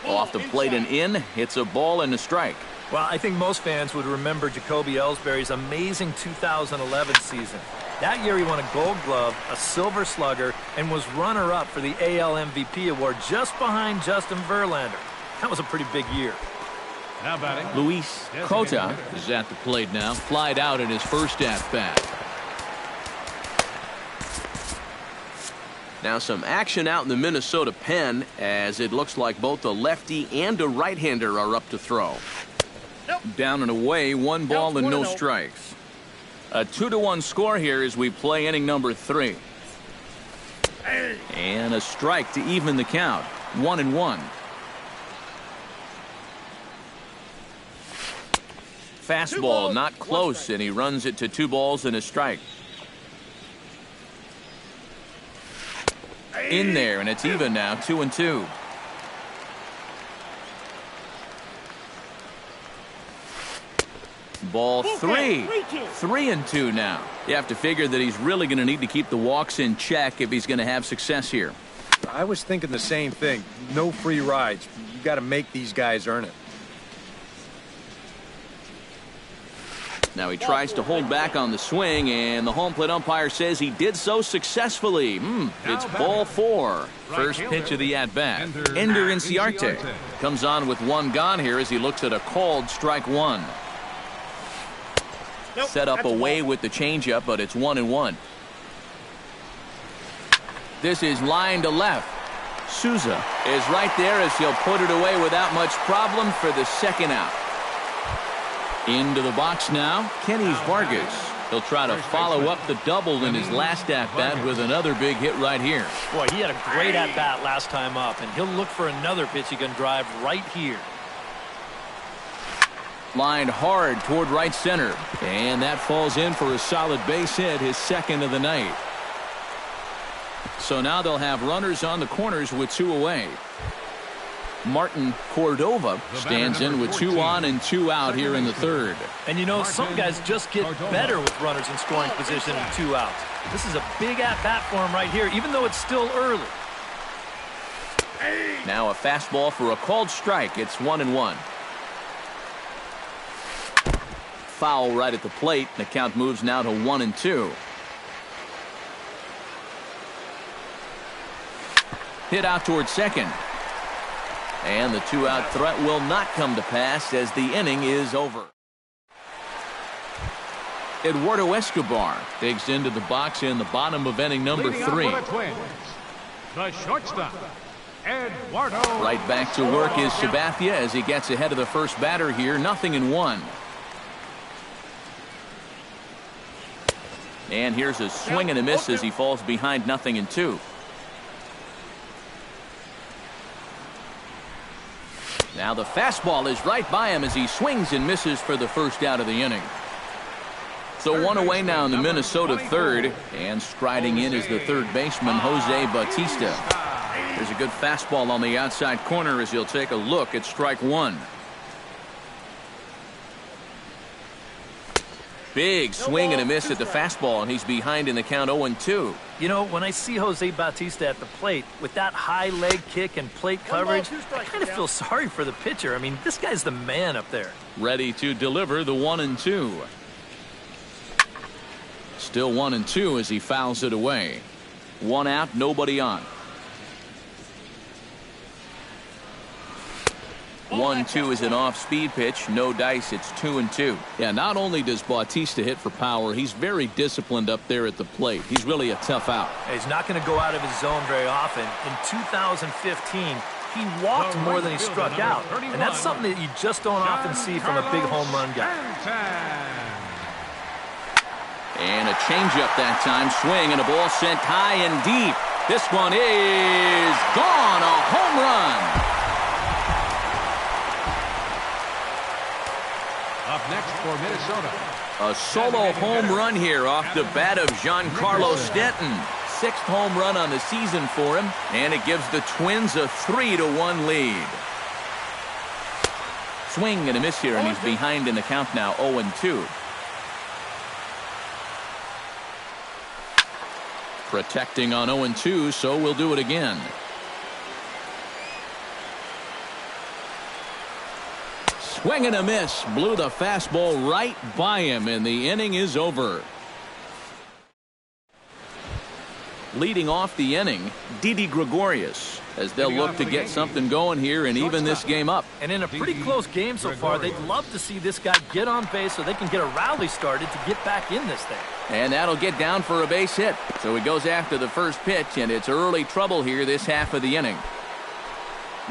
Off the plate and in. It's a ball and a strike. Well, I think most fans would remember Jacoby Ellsbury's amazing 2011 season. That year he won a Gold Glove, a Silver Slugger, and was runner-up for the AL MVP award just behind Justin Verlander. That was a pretty big year. Now batting, Luis Cota is at the plate now. Flied out in his first at-bat. Now some action out in the Minnesota pen as it looks like both a lefty and a right-hander are up to throw. Down and away, 1 ball and no strikes. A 2-1 score here as we play inning number 3. And a strike to even the count. 1-1. Fastball not close, and he runs it to 2 balls and a strike. In there, and it's even now, 2-2. Ball 3. 3-2 now. You have to figure that he's really going to need to keep the walks in check if he's going to have success here. I was thinking the same thing. No free rides. You got to make these guys earn it. Now he tries to hold back on the swing, and the home plate umpire says he did so successfully. It's ball 4. First pitch of the at-bat. Ender Inciarte comes on with 1 gone here as he looks at a called strike 1. Set up away with the changeup, but it's 1-1. This is line to left. Souza is right there as he'll put it away without much problem for the second out. Into the box now, Kenny Vargas. He'll try to follow up the double in his last at-bat with another big hit right here. Boy, he had a great at-bat last time up, and he'll look for another pitch he can drive right here. Lined hard toward right center, and that falls in for a solid base hit, his second of the night. So now they'll have runners on the corners with 2 away. Martin Cordova stands in with 2 on and 2 out here in the 3rd. And you know, some guys just get better with runners in scoring position and 2 outs. This is a big at-bat for him right here, even though it's still early. Now a fastball for a called strike. It's 1-1. Foul right at the plate. The count moves now to 1-2. Hit out towards second. And the 2-out threat will not come to pass as the inning is over. Eduardo Escobar digs into the box in the bottom of inning number 3. The shortstop, Eduardo. Right back to work is Sabathia as he gets ahead of the first batter here. 0-1. And here's a swing and a miss as he falls behind 0-2. Now the fastball is right by him as he swings and misses for the first out of the inning. So 1 away now in the Minnesota 3rd, and striding in is the 3rd baseman Jose Bautista. There's a good fastball on the outside corner as he'll take a look at strike 1. Big swing and a miss at the fastball, and he's behind in the count 0-2. You know, when I see Jose Bautista at the plate with that high leg kick and plate coverage, I kind of feel sorry for the pitcher. I mean, this guy's the man up there. Ready to deliver the 1-2. Still 1-2 as he fouls it away. 1 out, nobody on. 1-2 is an off-speed pitch. No dice. It's 2-2. Yeah, not only does Bautista hit for power, he's very disciplined up there at the plate. He's really a tough out. He's not going to go out of his zone very often. In 2015, he walked more than he struck out. And that's something that you just don't often see from a big home run guy. And a changeup that time. Swing and a ball sent high and deep. This one is gone. A home run. Up next for Minnesota. A solo home run here off the bat of Giancarlo Stanton. 6th home run on the season for him, and it gives the Twins a 3-1 lead. Swing and a miss here, and he's behind in the count now, 0-2. Protecting on 0-2, so we'll do it again. Swing and a miss. Blew the fastball right by him, and the inning is over. Leading off the inning, Didi Gregorius, as they'll look to get something going here and even this game up. And in a pretty close game so far, they'd love to see this guy get on base so they can get a rally started to get back in this thing. And that'll get down for a base hit. So he goes after the first pitch, and it's early trouble here this half of the inning.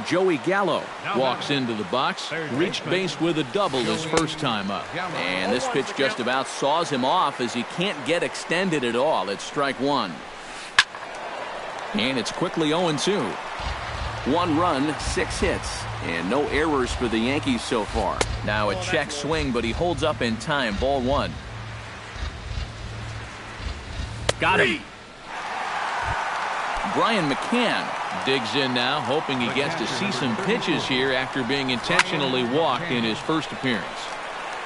Joey Gallo walks into the box, reached base with a double his first time up. And this pitch just about saws him off as he can't get extended at all. It's strike one. And it's quickly 0-2. 1 run, 6 hits, and no errors for the Yankees so far. Now a check swing, but he holds up in time. Ball 1. Got him. Brian McCann digs in now, hoping he gets to see some pitches here after being intentionally walked in his first appearance.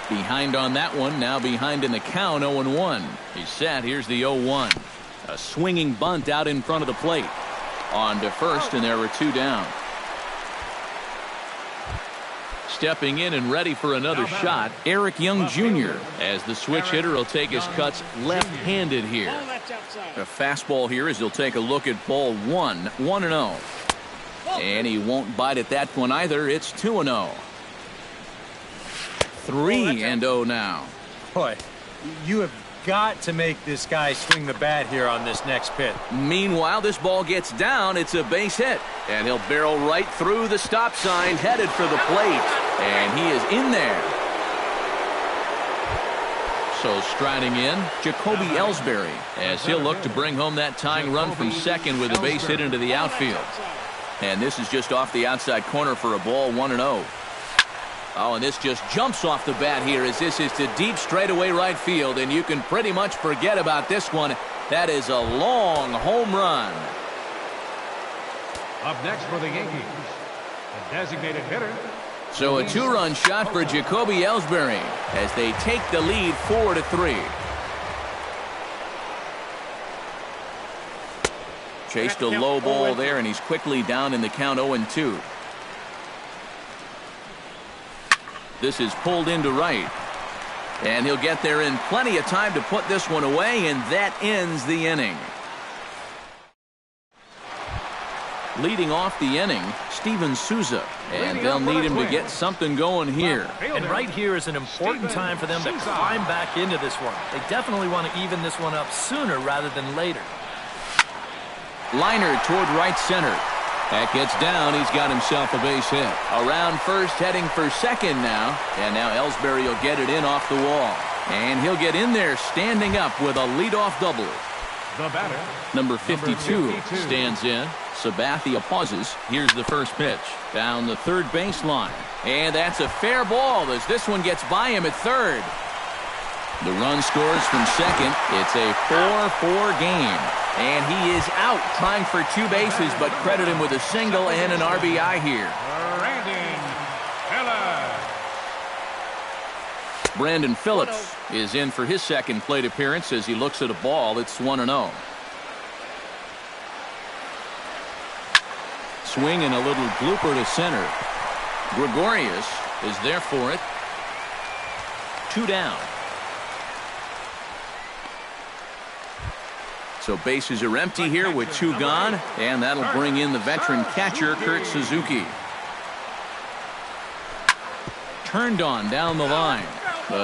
Behind on that one, now behind in the count, 0-1. He's set. Here's the 0-1. A swinging bunt out in front of the plate. On to first, and there were 2 down. Stepping in and ready for another shot, Eric Young Jr. as the switch hitter will take his cuts left-handed here. A fastball here as he'll take a look at ball 1, 1-0. And he won't bite at that one either. It's 2-0. 3-0 now. Boy, you have got to make this guy swing the bat here on this next pitch. Meanwhile, this ball gets down. It's a base hit. And he'll barrel right through the stop sign, headed for the plate. And he is in there. So striding in, Jacoby Ellsbury, as he'll look to bring home that tying run from second with a base hit into the outfield. And this is just off the outside corner for a ball, 1-0. Oh, and this just jumps off the bat here as this is to deep straightaway right field, and you can pretty much forget about this one. That is a long home run. Up next for the Yankees, the designated hitter. So a 2-run shot for Jacoby Ellsbury as they take the lead 4-3. Chased a low ball there, and he's quickly down in the count 0-2. This is pulled into right. And he'll get there in plenty of time to put this one away, and that ends the inning. Leading off the inning, Steven Souza. And they'll need him to get something going here. And right here is an important time for them to climb back into this one. They definitely want to even this one up sooner rather than later. Liner toward right center. That gets down. He's got himself a base hit. Around first, heading for second now. And now Ellsbury will get it in off the wall. And he'll get in there standing up with a leadoff double. The batter, Number 52 stands in. Sabathia pauses. Here's the first pitch. Down the third baseline. And that's a fair ball as this one gets by him at third. The run scores from second. It's a 4-4 game. And he is out trying for 2 bases, but credit him with a single and an RBI here. Brandon Phillips is in for his second plate appearance as he looks at a ball. It's 1-0. Swing and a little blooper to center. Gregorius is there for it. 2 down. So bases are empty here with 2 gone, and that'll bring in the veteran catcher, Kurt Suzuki. Turned on down the line.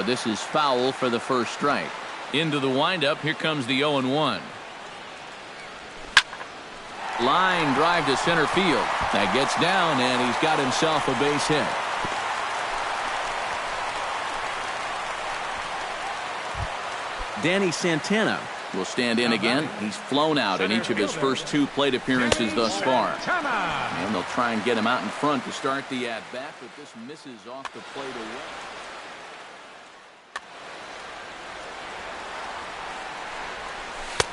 This is foul for the first strike. Into the windup, here comes the 0-1. Line drive to center field. That gets down, and he's got himself a base hit. Danny Santana will stand in again. He's flown out in each of his first 2 plate appearances thus far. And they'll try and get him out in front to start the at-bat, but this misses off the plate away.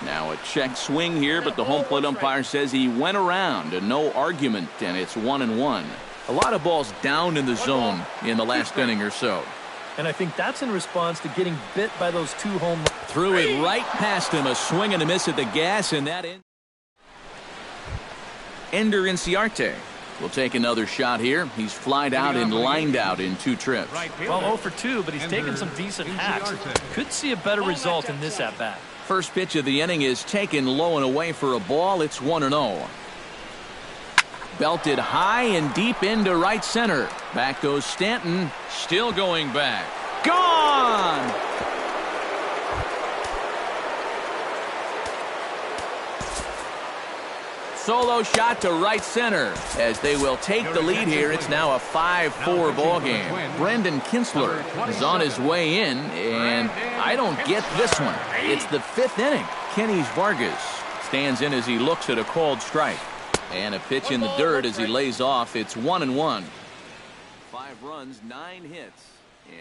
Now a check swing here, but the home plate umpire says he went around and no argument, and it's 1-1. A lot of balls down in the zone in the last inning or so. And I think that's in response to getting bit by those 2 home runs. Threw it right past him. A swing and a miss at the gas, and that Ender Inciarte will take another shot here. He's flied out and lined out in 2 trips. Well, 0 for 2, but he's taken some decent hacks. Could see a better result in this at-bat. First pitch of the inning is taken low and away for a ball. It's 1-0. Belted high and deep into right center. Back goes Stanton. Still going back. Gone! Solo shot to right center as they will take the lead here. It's now a 5-4 ball game. Brendan Kinsler is on his way in, and I don't get this one. It's the 5th inning. Kenny's Vargas stands in as he looks at a called strike. And a pitch in the dirt as he lays off. It's 1-1. 5 runs, 9 hits,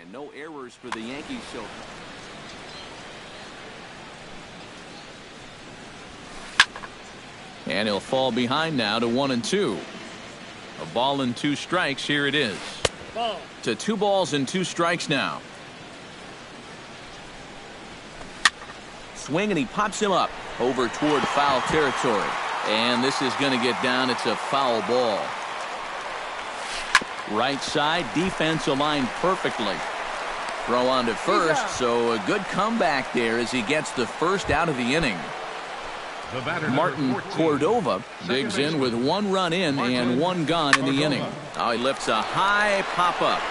and no errors for the Yankees so far. And he'll fall behind now to 1-2. A ball and 2 strikes. Here it is. To 2 balls and 2 strikes now. Swing, and he pops him up over toward foul territory. And this is going to get down. It's a foul ball. Right side, defense aligned perfectly. Throw on to first, so a good comeback there as he gets the first out of the inning. Martin Cordova digs in with 1 run in and 1 gone in the inning. Now he lifts a high pop-up,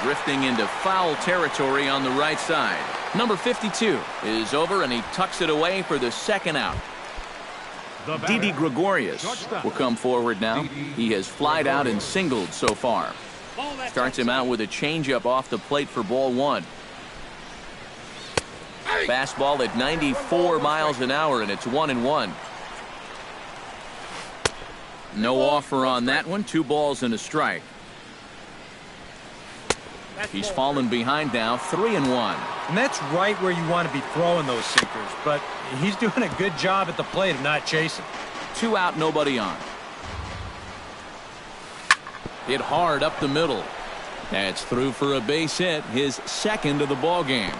drifting into foul territory on the right side. Number 52 is over, and he tucks it away for the 2nd out. Didi Gregorius will come forward now. He has flied out and singled so far. Starts him out with a changeup off the plate for ball 1. Fastball at 94 miles an hour, and it's 1-1. No offer on that one. 2 balls and a strike. He's fallen behind now, 3-1. And that's right where you want to be throwing those sinkers, but he's doing a good job at the plate of not chasing. 2 out, nobody on. Hit hard up the middle. That's through for a base hit, his 2nd of the ball game.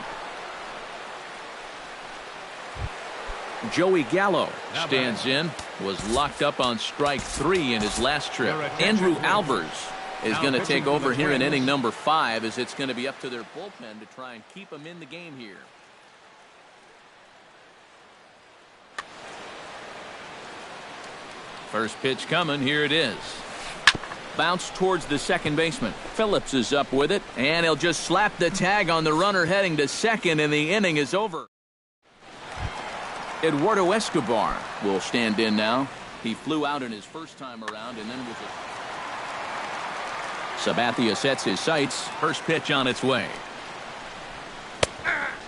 Joey Gallo stands in, was locked up on strike 3 in his last trip. Andrew Albers is going to take over here in inning number 5, as it's going to be up to their bullpen to try and keep them in the game here. First pitch coming. Here it is. Bounce towards the second baseman. Phillips is up with it, and he'll just slap the tag on the runner heading to second, and the inning is over. Eduardo Escobar will stand in now. He flew out in his first time around, and then was Sabathia sets his sights. First pitch on its way.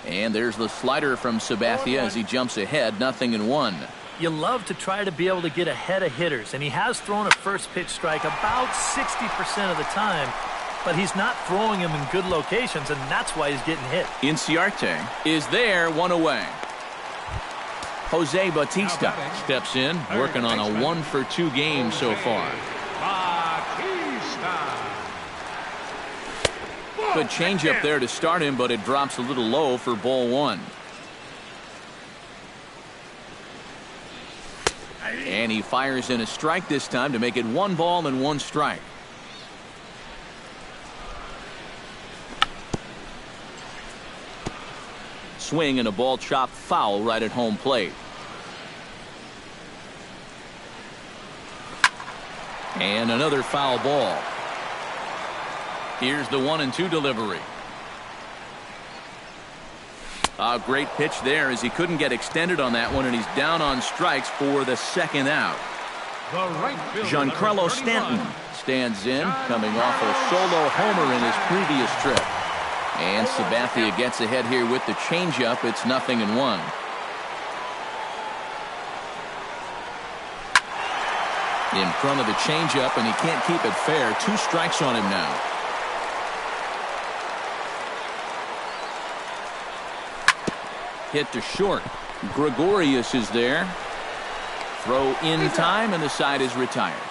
And there's the slider from Sabathia as he jumps ahead. 0-1. You love to try to be able to get ahead of hitters, and he has thrown a first pitch strike about 60% of the time, but he's not throwing them in good locations, and that's why he's getting hit. Inciarte is there, 1 away. Jose Bautista steps in, working on a 1-for-2 game so far. Good changeup there to start him, but it drops a little low for ball 1. And he fires in a strike this time to make it 1 ball and 1 strike. Swing and a ball chopped foul right at home plate. And another foul ball. Here's the 1-2 delivery. A great pitch there as he couldn't get extended on that one, and he's down on strikes for the 2nd out. Giancarlo Stanton stands in, coming off a solo homer in his previous trip. And Sabathia gets ahead here with the changeup. It's 0-1. In front of the changeup, and he can't keep it fair. 2 strikes on him now. Hit to short. Gregorius is there. Throw in time, and the side is retired.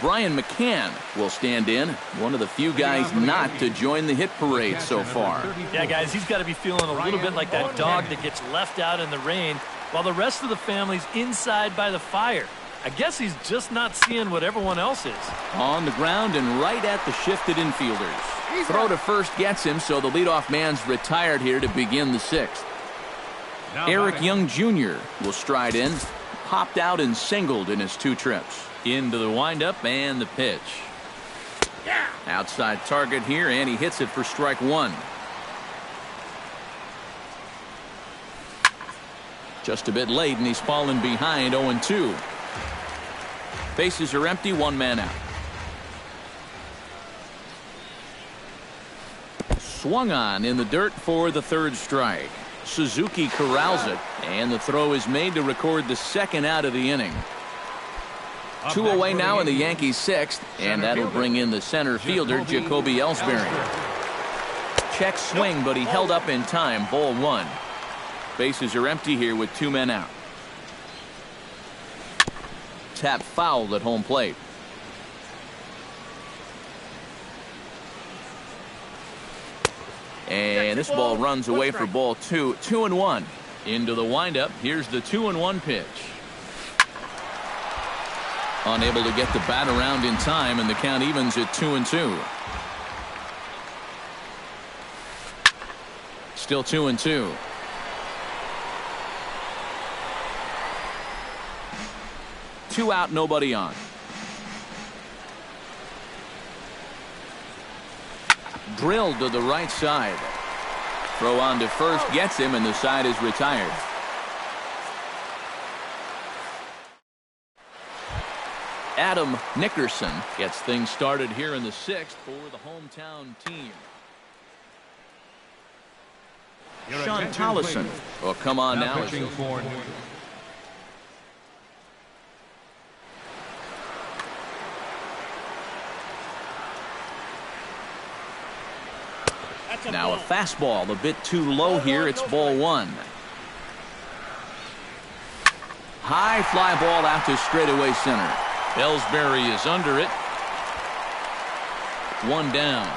Brian McCann will stand in, one of the few guys not to join the hit parade so far. Yeah, guys, he's got to be feeling a little bit like that dog that gets left out in the rain while the rest of the family's inside by the fire. I guess he's just not seeing what everyone else is. On the ground and right at the shifted infielders. Throw to first gets him, so the leadoff man's retired here to begin the sixth. Eric Young Jr. will stride in, popped out and singled in his 2 trips. Into the windup and the pitch. Outside target here, and he hits it for strike 1. Just a bit late, and he's fallen behind 0-2. Bases are empty, 1 man out. Swung on in the dirt for the 3rd strike. Suzuki corrals it, and the throw is made to record the 2nd out of the inning. 2 away now in the Yankees' 6th, and that'll bring in the center fielder, Jacoby Ellsbury. Check swing, but he held up in time, ball 1. Bases are empty here with 2 men out. Tap fouled at home plate. And this ball runs away for ball 2. 2-1. Into the windup. Here's the 2-1 pitch. Unable to get the bat around in time, and the count evens at 2-2. Still 2-2. Two out, nobody on. Drilled to the right side. Throw on to first gets him, and the side is retired. Adam Nickerson gets things started here in the 6th for the hometown team. Sean Tollison will come on now. Now a fastball a bit too low here. It's ball 1. High fly ball out to straightaway center. Ellsbury is under it. 1 down.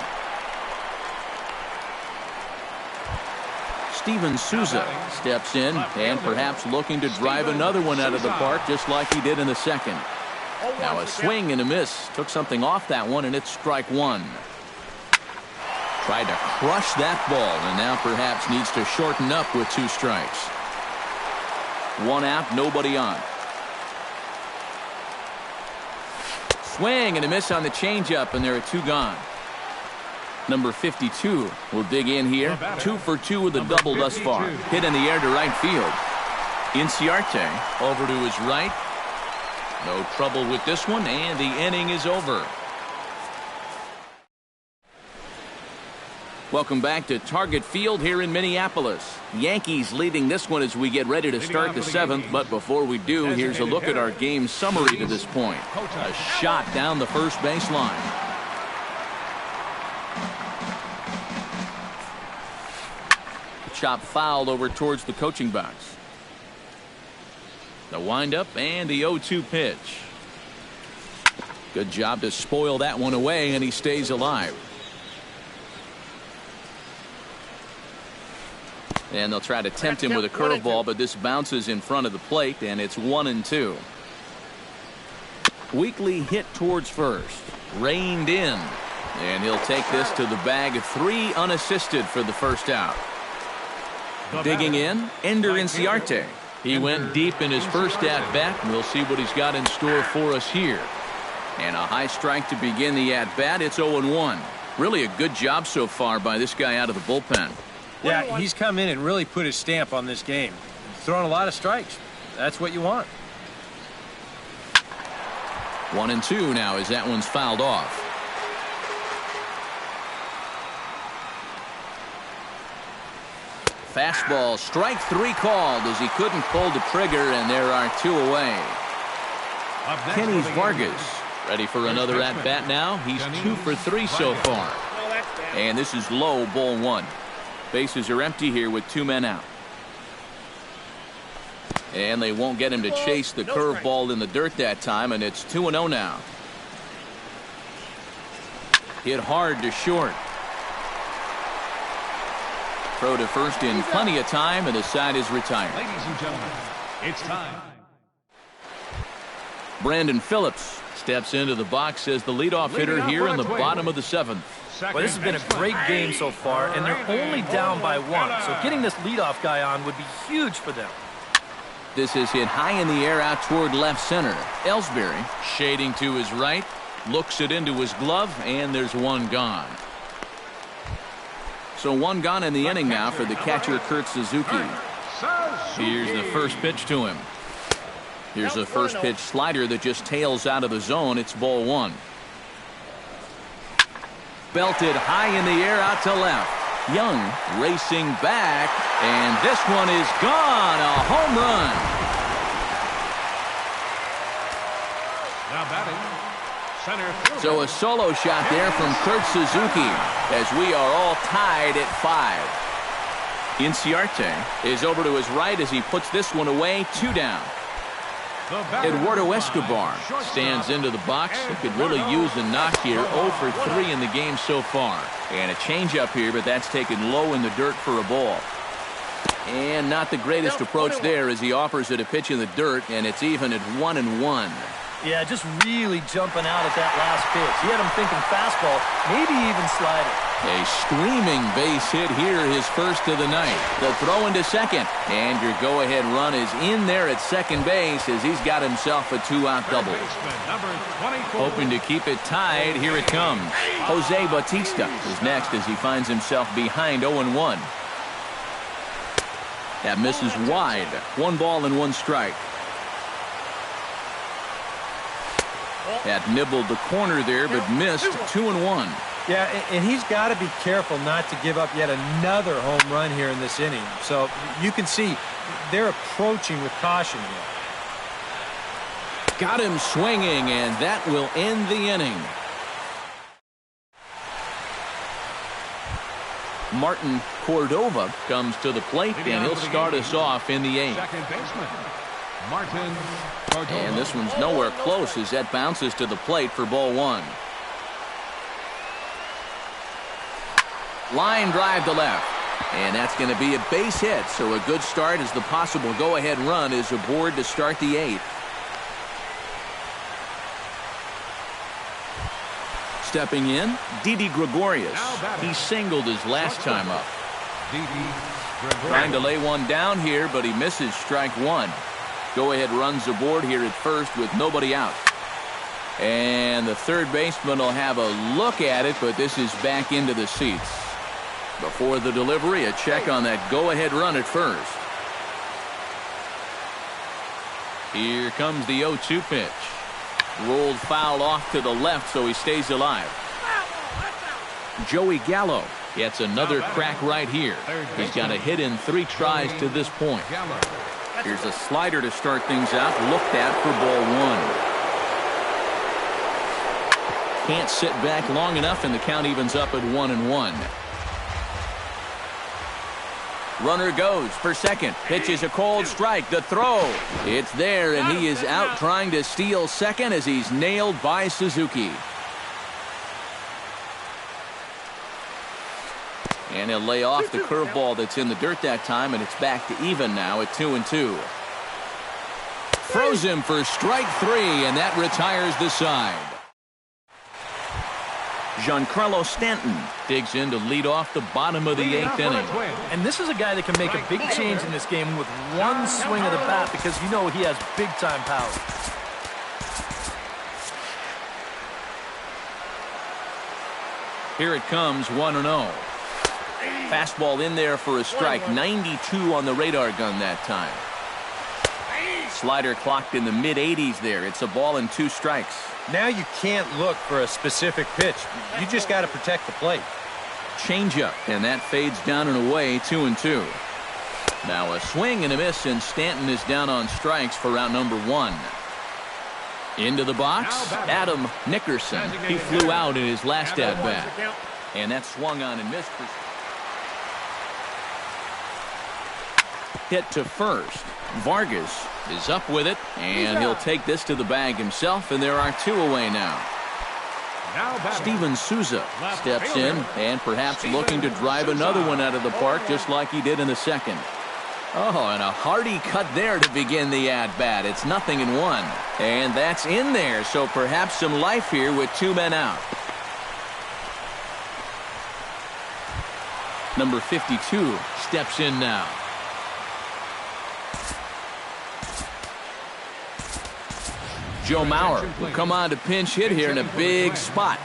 Steven Souza steps in and perhaps looking to drive another one out of the park just like he did in the 2nd. Now a swing and a miss. Took something off that one, and it's strike 1. Tried to crush that ball, and now perhaps needs to shorten up with 2 strikes. 1 out, nobody on. Swing and a miss on the changeup, and there are 2 gone. Number 52 will dig in here. 2 for 2 with a double thus far. Hit in the air to right field. Inciarte over to his right. No trouble with this one, and the inning is over. Welcome back to Target Field here in Minneapolis. Yankees leading this one as we get ready to start the 7th. But before we do, here's a look at our game summary to this point. A shot down the first baseline. Chop fouled over towards the coaching box. The windup and the 0-2 pitch. Good job to spoil that one away, and he stays alive. And they'll try to tempt him with a curveball, but this bounces in front of the plate, and it's 1-2. Weekly hit towards first. Reined in. And he'll take this to the bag. 3 unassisted for the first out. Digging in, Ender Inciarte. He went deep in his first at-bat. We'll see what he's got in store for us here. And a high strike to begin the at-bat. It's 0-1. Really a good job so far by this guy out of the bullpen. Yeah, he's come in and really put his stamp on this game. Throwing a lot of strikes. That's what you want. 1-2 now as that one's fouled off. Fastball, strike 3 called as he couldn't pull the trigger, and there are 2 away. Kenny Vargas ready for another at-bat now. He's 2 for 3 so far. And this is low, ball 1. Bases are empty here with 2 men out. And they won't get him to chase the curveball in the dirt that time, and it's 2-0 now. hit hard to short. Throw to first in plenty of time, and the side is retired. Ladies and gentlemen, it's time. Brandon Phillips steps into the box as the leadoff hitter here in the bottom of the seventh. Well, this has been a great game so far, and they're only down by 1. So getting this leadoff guy on would be huge for them. This is hit high in the air out toward left center. Ellsbury shading to his right, looks it into his glove, and there's one gone. So one gone in the inning now for the catcher, Kurt Suzuki. Here's the first pitch to him. Here's a first pitch slider that just tails out of the zone. It's ball 1. Belted high in the air out to left. Young racing back, and this one is gone. A home run. Now batting, center fielder. So a solo shot there from Kurt Suzuki as we are all tied at 5. Inciarte is over to his right as he puts this one away. 2 down. Eduardo Escobar stands into the box. He could really use a knock here. 0 for 3 in the game so far. And a changeup here, but that's taken low in the dirt for a ball. And not the greatest approach there as he offers it a pitch in the dirt, and it's even at 1-1. Yeah, just really jumping out at that last pitch. He had him thinking fastball, maybe even slider. A screaming base hit here, his first of the night. The throw into second, and your go-ahead run is in there at second base as he's got himself a 2-out double. Hoping to keep it tied, here it comes. Jose Bautista is next as he finds himself behind 0-1. That misses wide. 1 ball and 1 strike. That nibbled the corner there, but missed. 2-1. Yeah, and he's got to be careful not to give up yet another home run here in this inning. So you can see they're approaching with caution here. Got him swinging, and that will end the inning. Martin Cordova comes to the plate, and he'll start us off in the 8th. Second baseman, Martin Cordova. And this one's nowhere close as that bounces to the plate for ball 1. Line drive to left. And that's going to be a base hit. So a good start as the possible go-ahead run is aboard to start the 8th. Stepping in, Didi Gregorius. He singled his last time up. Trying to lay one down here, but he misses strike 1. Go-ahead runs aboard here at first with nobody out. And the third baseman will have a look at it, but this is back into the seats. Before the delivery, a check on that go-ahead run at first. Here comes the 0-2 pitch. Rolled foul off to the left, so he stays alive. Joey Gallo gets another crack right here. He's got a hit in 3 tries to this point. Here's a slider to start things out, looked at for ball 1. Can't sit back long enough, and the count evens up at 1-1. Runner goes for second. Pitch is a cold strike. The throw. It's there, and he is out trying to steal second as he's nailed by Suzuki. And he'll lay off the curveball that's in the dirt that time, and it's back to even now at 2-2. Throws him for strike 3, and that retires the side. Giancarlo Stanton digs in to lead off the bottom of the 8th inning. And this is a guy that can make a big change in this game with one swing of the bat because you know he has big-time power. Here it comes, 1-0. Fastball in there for a strike. 92 on the radar gun that time. Slider clocked in the mid-80s there. It's a ball and 2 strikes. Now you can't look for a specific pitch. You just got to protect the plate. Changeup, and that fades down and away, 2-2. Now a swing and a miss, and Stanton is down on strikes for round number 1. Into the box, Adam Nickerson. He flew out in his last at-bat. And that swung on and missed. Hit to first. Vargas is up with it, and he'll take this to the bag himself, and there are 2 away now. Now batting. Steven Souza steps in and perhaps looking to drive another one out of the park just like he did in the second. Oh, and a hearty cut there to begin the at-bat. It's 0-1. And that's in there, so perhaps some life here with 2 men out. Number 52 steps in now. Joe Mauer will come on to pinch hit here in a big spot.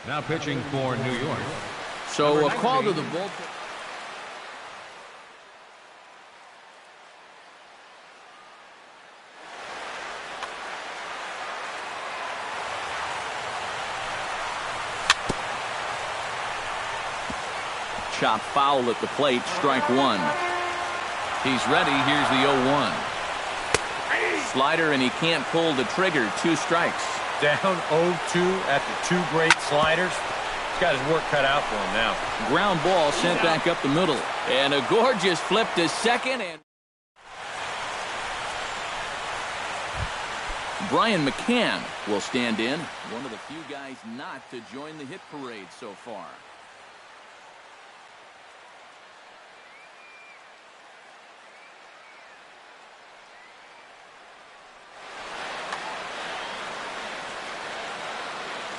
Now pitching for New York. So a call to the bullpen. Chop foul at the plate, strike 1. He's ready. Here's the 0-1. Slider, and he can't pull the trigger. 2 strikes. Down 0-2 after 2 great sliders. He's got his work cut out for him now. Ground ball sent back up the middle. And a gorgeous flip to second. And Brian McCann will stand in. One of the few guys not to join the hit parade so far.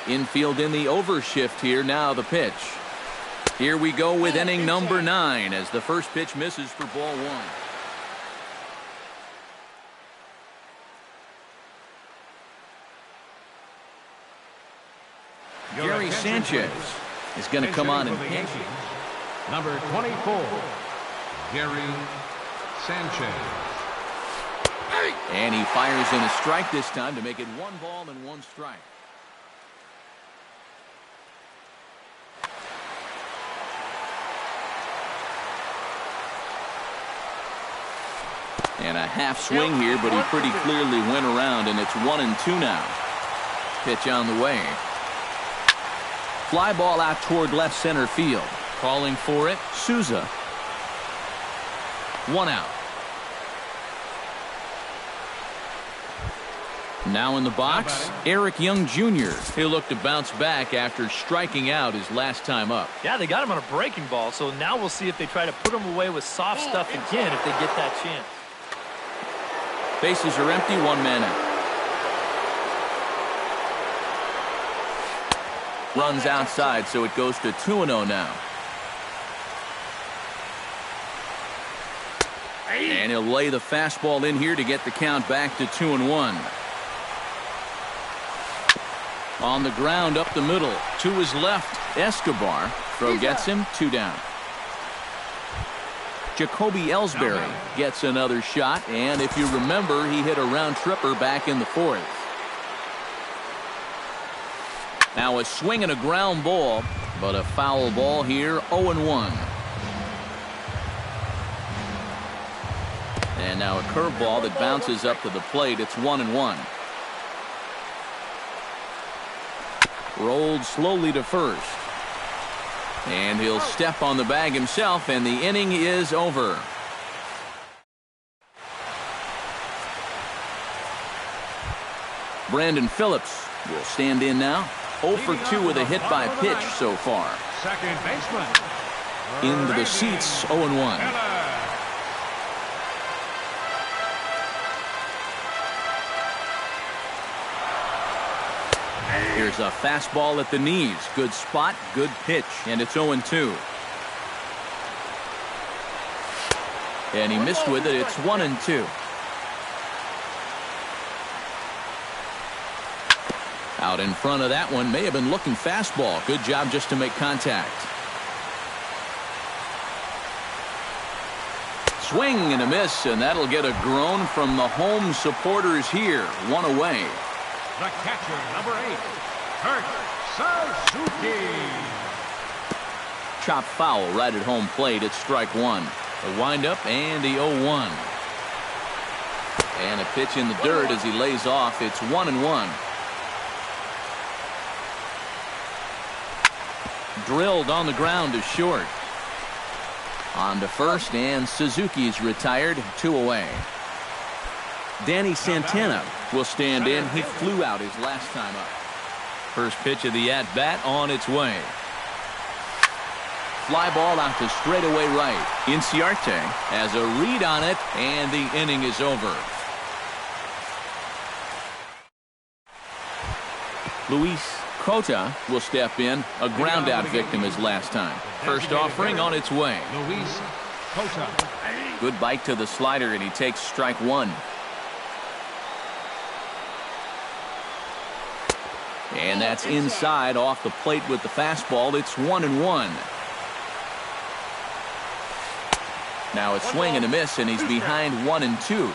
Infield in the overshift here. Now the pitch. Here we go with inning number 9 as the first pitch misses for ball 1. Gary Sanchez is going to come on and pitch. Number 24, Gary Sanchez. And he fires in a strike this time to make it 1 ball and 1 strike. And a half swing here, but he pretty clearly went around, and it's 1-2 now. Pitch on the way. Fly ball out toward left center field. Calling for it, Souza. 1 out. Now in the box, Eric Young Jr. He'll look to bounce back after striking out his last time up. Yeah, they got him on a breaking ball, so now we'll see if they try to put him away with soft stuff again if they get that chance. Bases are empty, 1 man out. Runs outside, so it goes to 2-0 now. And he'll lay the fastball in here to get the count back to 2-1. On the ground up the middle to his left, Escobar. Throw gets him, 2 down. Jacoby Ellsbury gets another shot, and if you remember, he hit a round tripper back in the 4th. Now a swing and a ground ball, but a foul ball here, 0-1. And now a curveball that bounces up to the plate. It's 1-1. Rolled slowly to first. And he'll step on the bag himself, and the inning is over. Brandon Phillips will stand in now. 0 for 2 with a hit by pitch so far. Second baseman. Into the seats, 0-1. Here's a fastball at the knees. Good spot, good pitch, and it's 0-2. And he missed with it. It's 1-2. Out in front of that one, may have been looking fastball. Good job just to make contact. Swing and a miss, and that'll get a groan from the home supporters here. 1 away. The catcher, number 8, Kurt Suzuki. Chop foul right at home plate. It's strike 1. A windup and the 0-1. And a pitch in the dirt as he lays off. It's 1-1. Drilled on the ground to short. On to first, and Suzuki's retired, 2 away. Danny Santana will stand in. He flew out his last time up. First pitch of the at-bat on its way. Fly ball out to straightaway right. Inciarte has a read on it, and the inning is over. Luis Cota will step in, a ground-out victim his last time. First offering on its way. Luis Cota. Good bite to the slider, and he takes strike 1. And that's inside off the plate with the fastball. It's 1-1. Now a swing and a miss, and he's behind 1-2.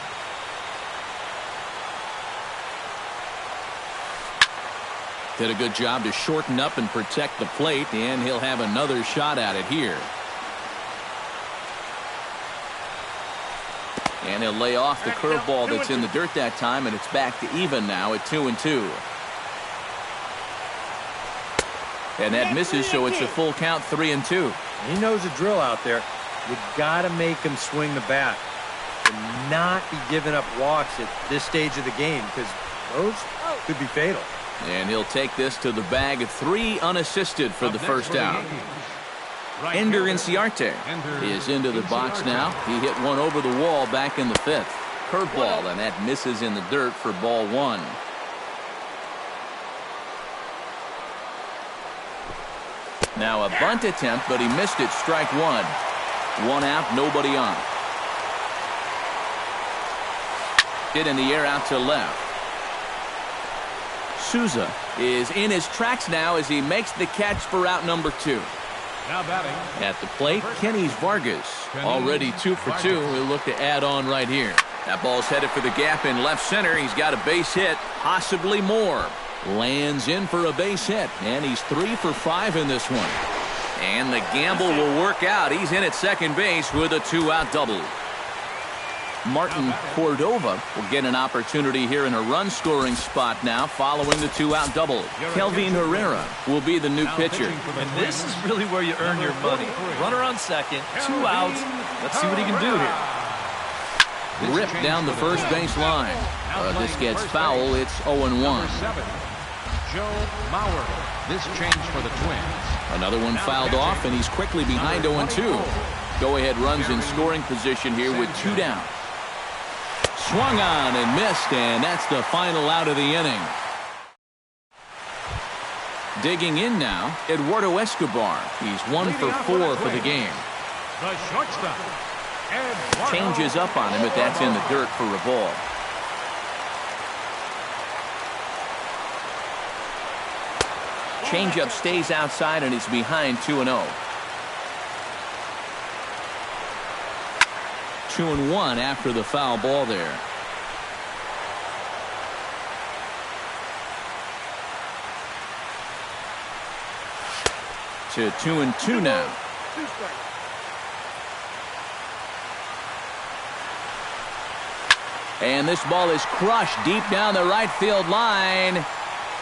Did a good job to shorten up and protect the plate, and he'll have another shot at it here. And he'll lay off the curveball that's in the dirt that time, and it's back to even now at 2-2. And that misses, so it's a full count, 3-2. He knows the drill out there. You got to make him swing the bat and not be giving up walks at this stage of the game, because those could be fatal. And he'll take this to the bag of 3 unassisted for the first out. Ender Inciarte is into the box now. He hit one over the wall back in the 5th. Curveball, and that misses in the dirt for ball 1. Now a bunt attempt, but he missed it, strike 1. 1 out, nobody on. Hit in the air out to left. Souza is in his tracks now as he makes the catch for out number 2. Now batting. At the plate, Kenny Vargas. Already 2 for 2. He'll look to add on right here. That ball's headed for the gap in left center. He's got a base hit, possibly more. Lands in for a base hit, and he's 3 for 5 in this one. And the gamble will work out. He's in at second base with a 2-out double. Martin Cordova will get an opportunity here in a run-scoring spot now following the 2-out double. Kelvin Herrera will be the new pitcher. And this is really where you earn your money. Runner on second, 2 outs. Let's see what he can do here. Ripped down the first base line. This gets foul. It's 0-1. Joe Mauer. This change for the Twins. Another one fouled off, and he's quickly behind 0-2. Go-ahead runs in scoring position here with 2 down. Swung on and missed, and that's the final out of the inning. Digging in now, Eduardo Escobar. He's 1 for 4 for the game. The shortstop. Changes up on him, but that's in the dirt for a ball. Changeup stays outside, and it's behind 2-0. 2-1 after the foul ball there. To 2-2 now. And this ball is crushed deep down the right field line.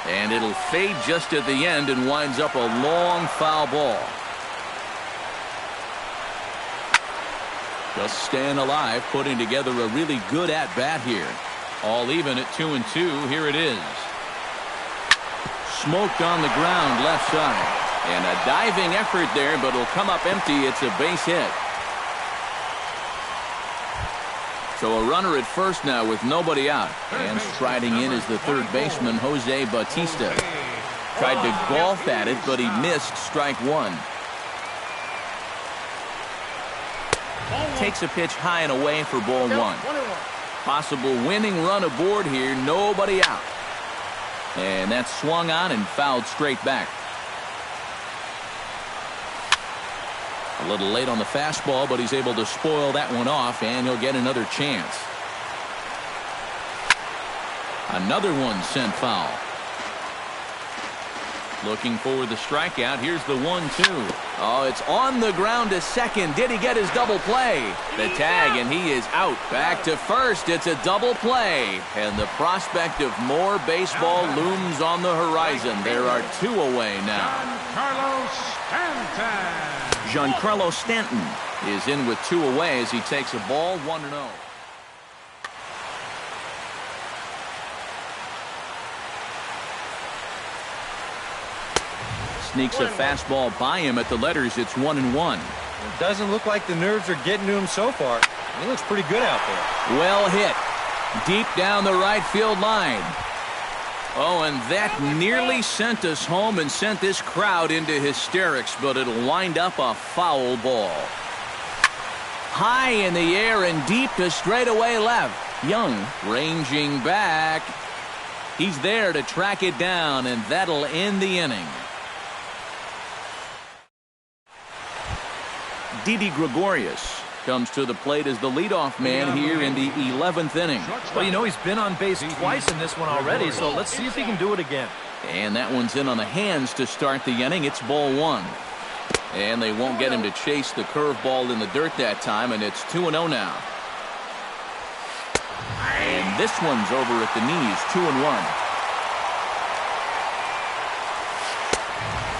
And it'll fade just at the end and winds up a long foul ball. Just staying alive, putting together a really good at-bat here. All even at 2-2. Here it is. Smoked on the ground left side. And a diving effort there, but it'll come up empty. It's a base hit. So a runner at first now with nobody out. And striding in is the third baseman, Jose Bautista. Tried to golf at it, but he missed strike 1. Takes a pitch high and away for ball 1. Possible winning run aboard here, nobody out. And that's swung on and fouled straight back. A little late on the fastball, but he's able to spoil that one off, and he'll get another chance. Another one sent foul. Looking for the strikeout. Here's the 1-2. Oh, it's on the ground to second. Did he get his double play? The tag, and he is out. Back to first. It's a double play. And the prospect of more baseball looms on the horizon. There are 2 away now. Giancarlo Stanton. Giancarlo Stanton is in with 2 away as he takes a ball 1-0. Sneaks a fastball by him at the letters. It's 1-1. It doesn't look like the nerves are getting to him so far. He looks pretty good out there. Well hit. Deep down the right field line. Oh, and that nearly sent us home and sent this crowd into hysterics, but it'll wind up a foul ball. High in the air and deep to straightaway left. Young ranging back. He's there to track it down, and that'll end the inning. Didi Gregorius comes to the plate as the leadoff man here in the 11th inning. Well, you know, he's been on base twice in this one already, so let's see if he can do it again. And that one's in on the hands to start the inning. It's ball 1. And they won't get him to chase the curveball in the dirt that time, and it's 2-0 now. And this one's over at the knees, 2-1.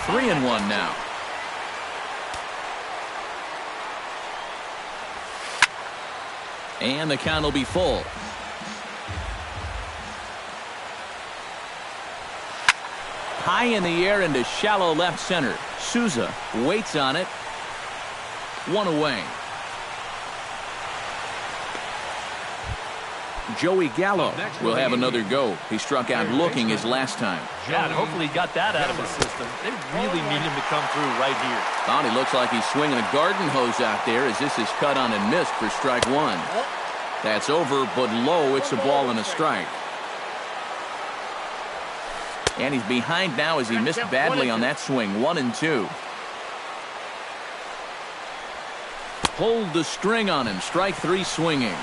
3-1 now. And the count will be full. High in the air into shallow left center. Souza waits on it. 1 away. Joey Gallo will have another go. He struck out looking his last time. Yeah, and hopefully he got that out of his system. They really need him to come through right here. He looks like he's swinging a garden hose out there as this is cut on and missed for strike 1. That's over, but low. It's a ball and a strike. And he's behind now as he missed badly on that swing. 1-2. Pulled the string on him. Strike 3 swinging.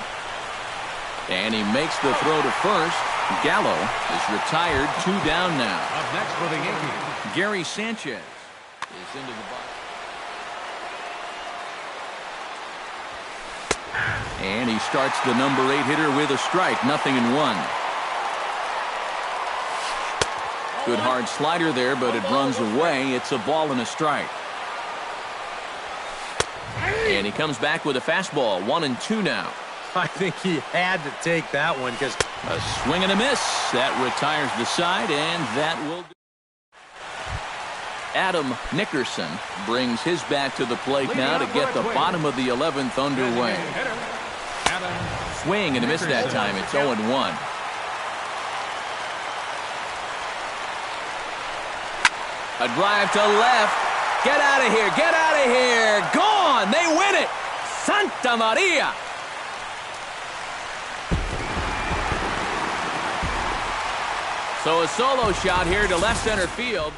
And he makes the throw to first. Gallo is retired. 2 down now. Up next for the Yankees, Gary Sanchez is into the box. And he starts the number 8 hitter with a strike. 0-1. Good hard slider there, but it runs away. It's a ball and a strike. And he comes back with a fastball. 1-2 now. I think he had to take that one because a swing and a miss. That retires the side, and that will do. Adam Nickerson brings his bat to the plate now to get the bottom of the 11th underway. Swing and a miss that time. It's 0-1. A drive to left. Get out of here. Get out of here. Gone. They win it. Santa Maria. So a solo shot here to left center field.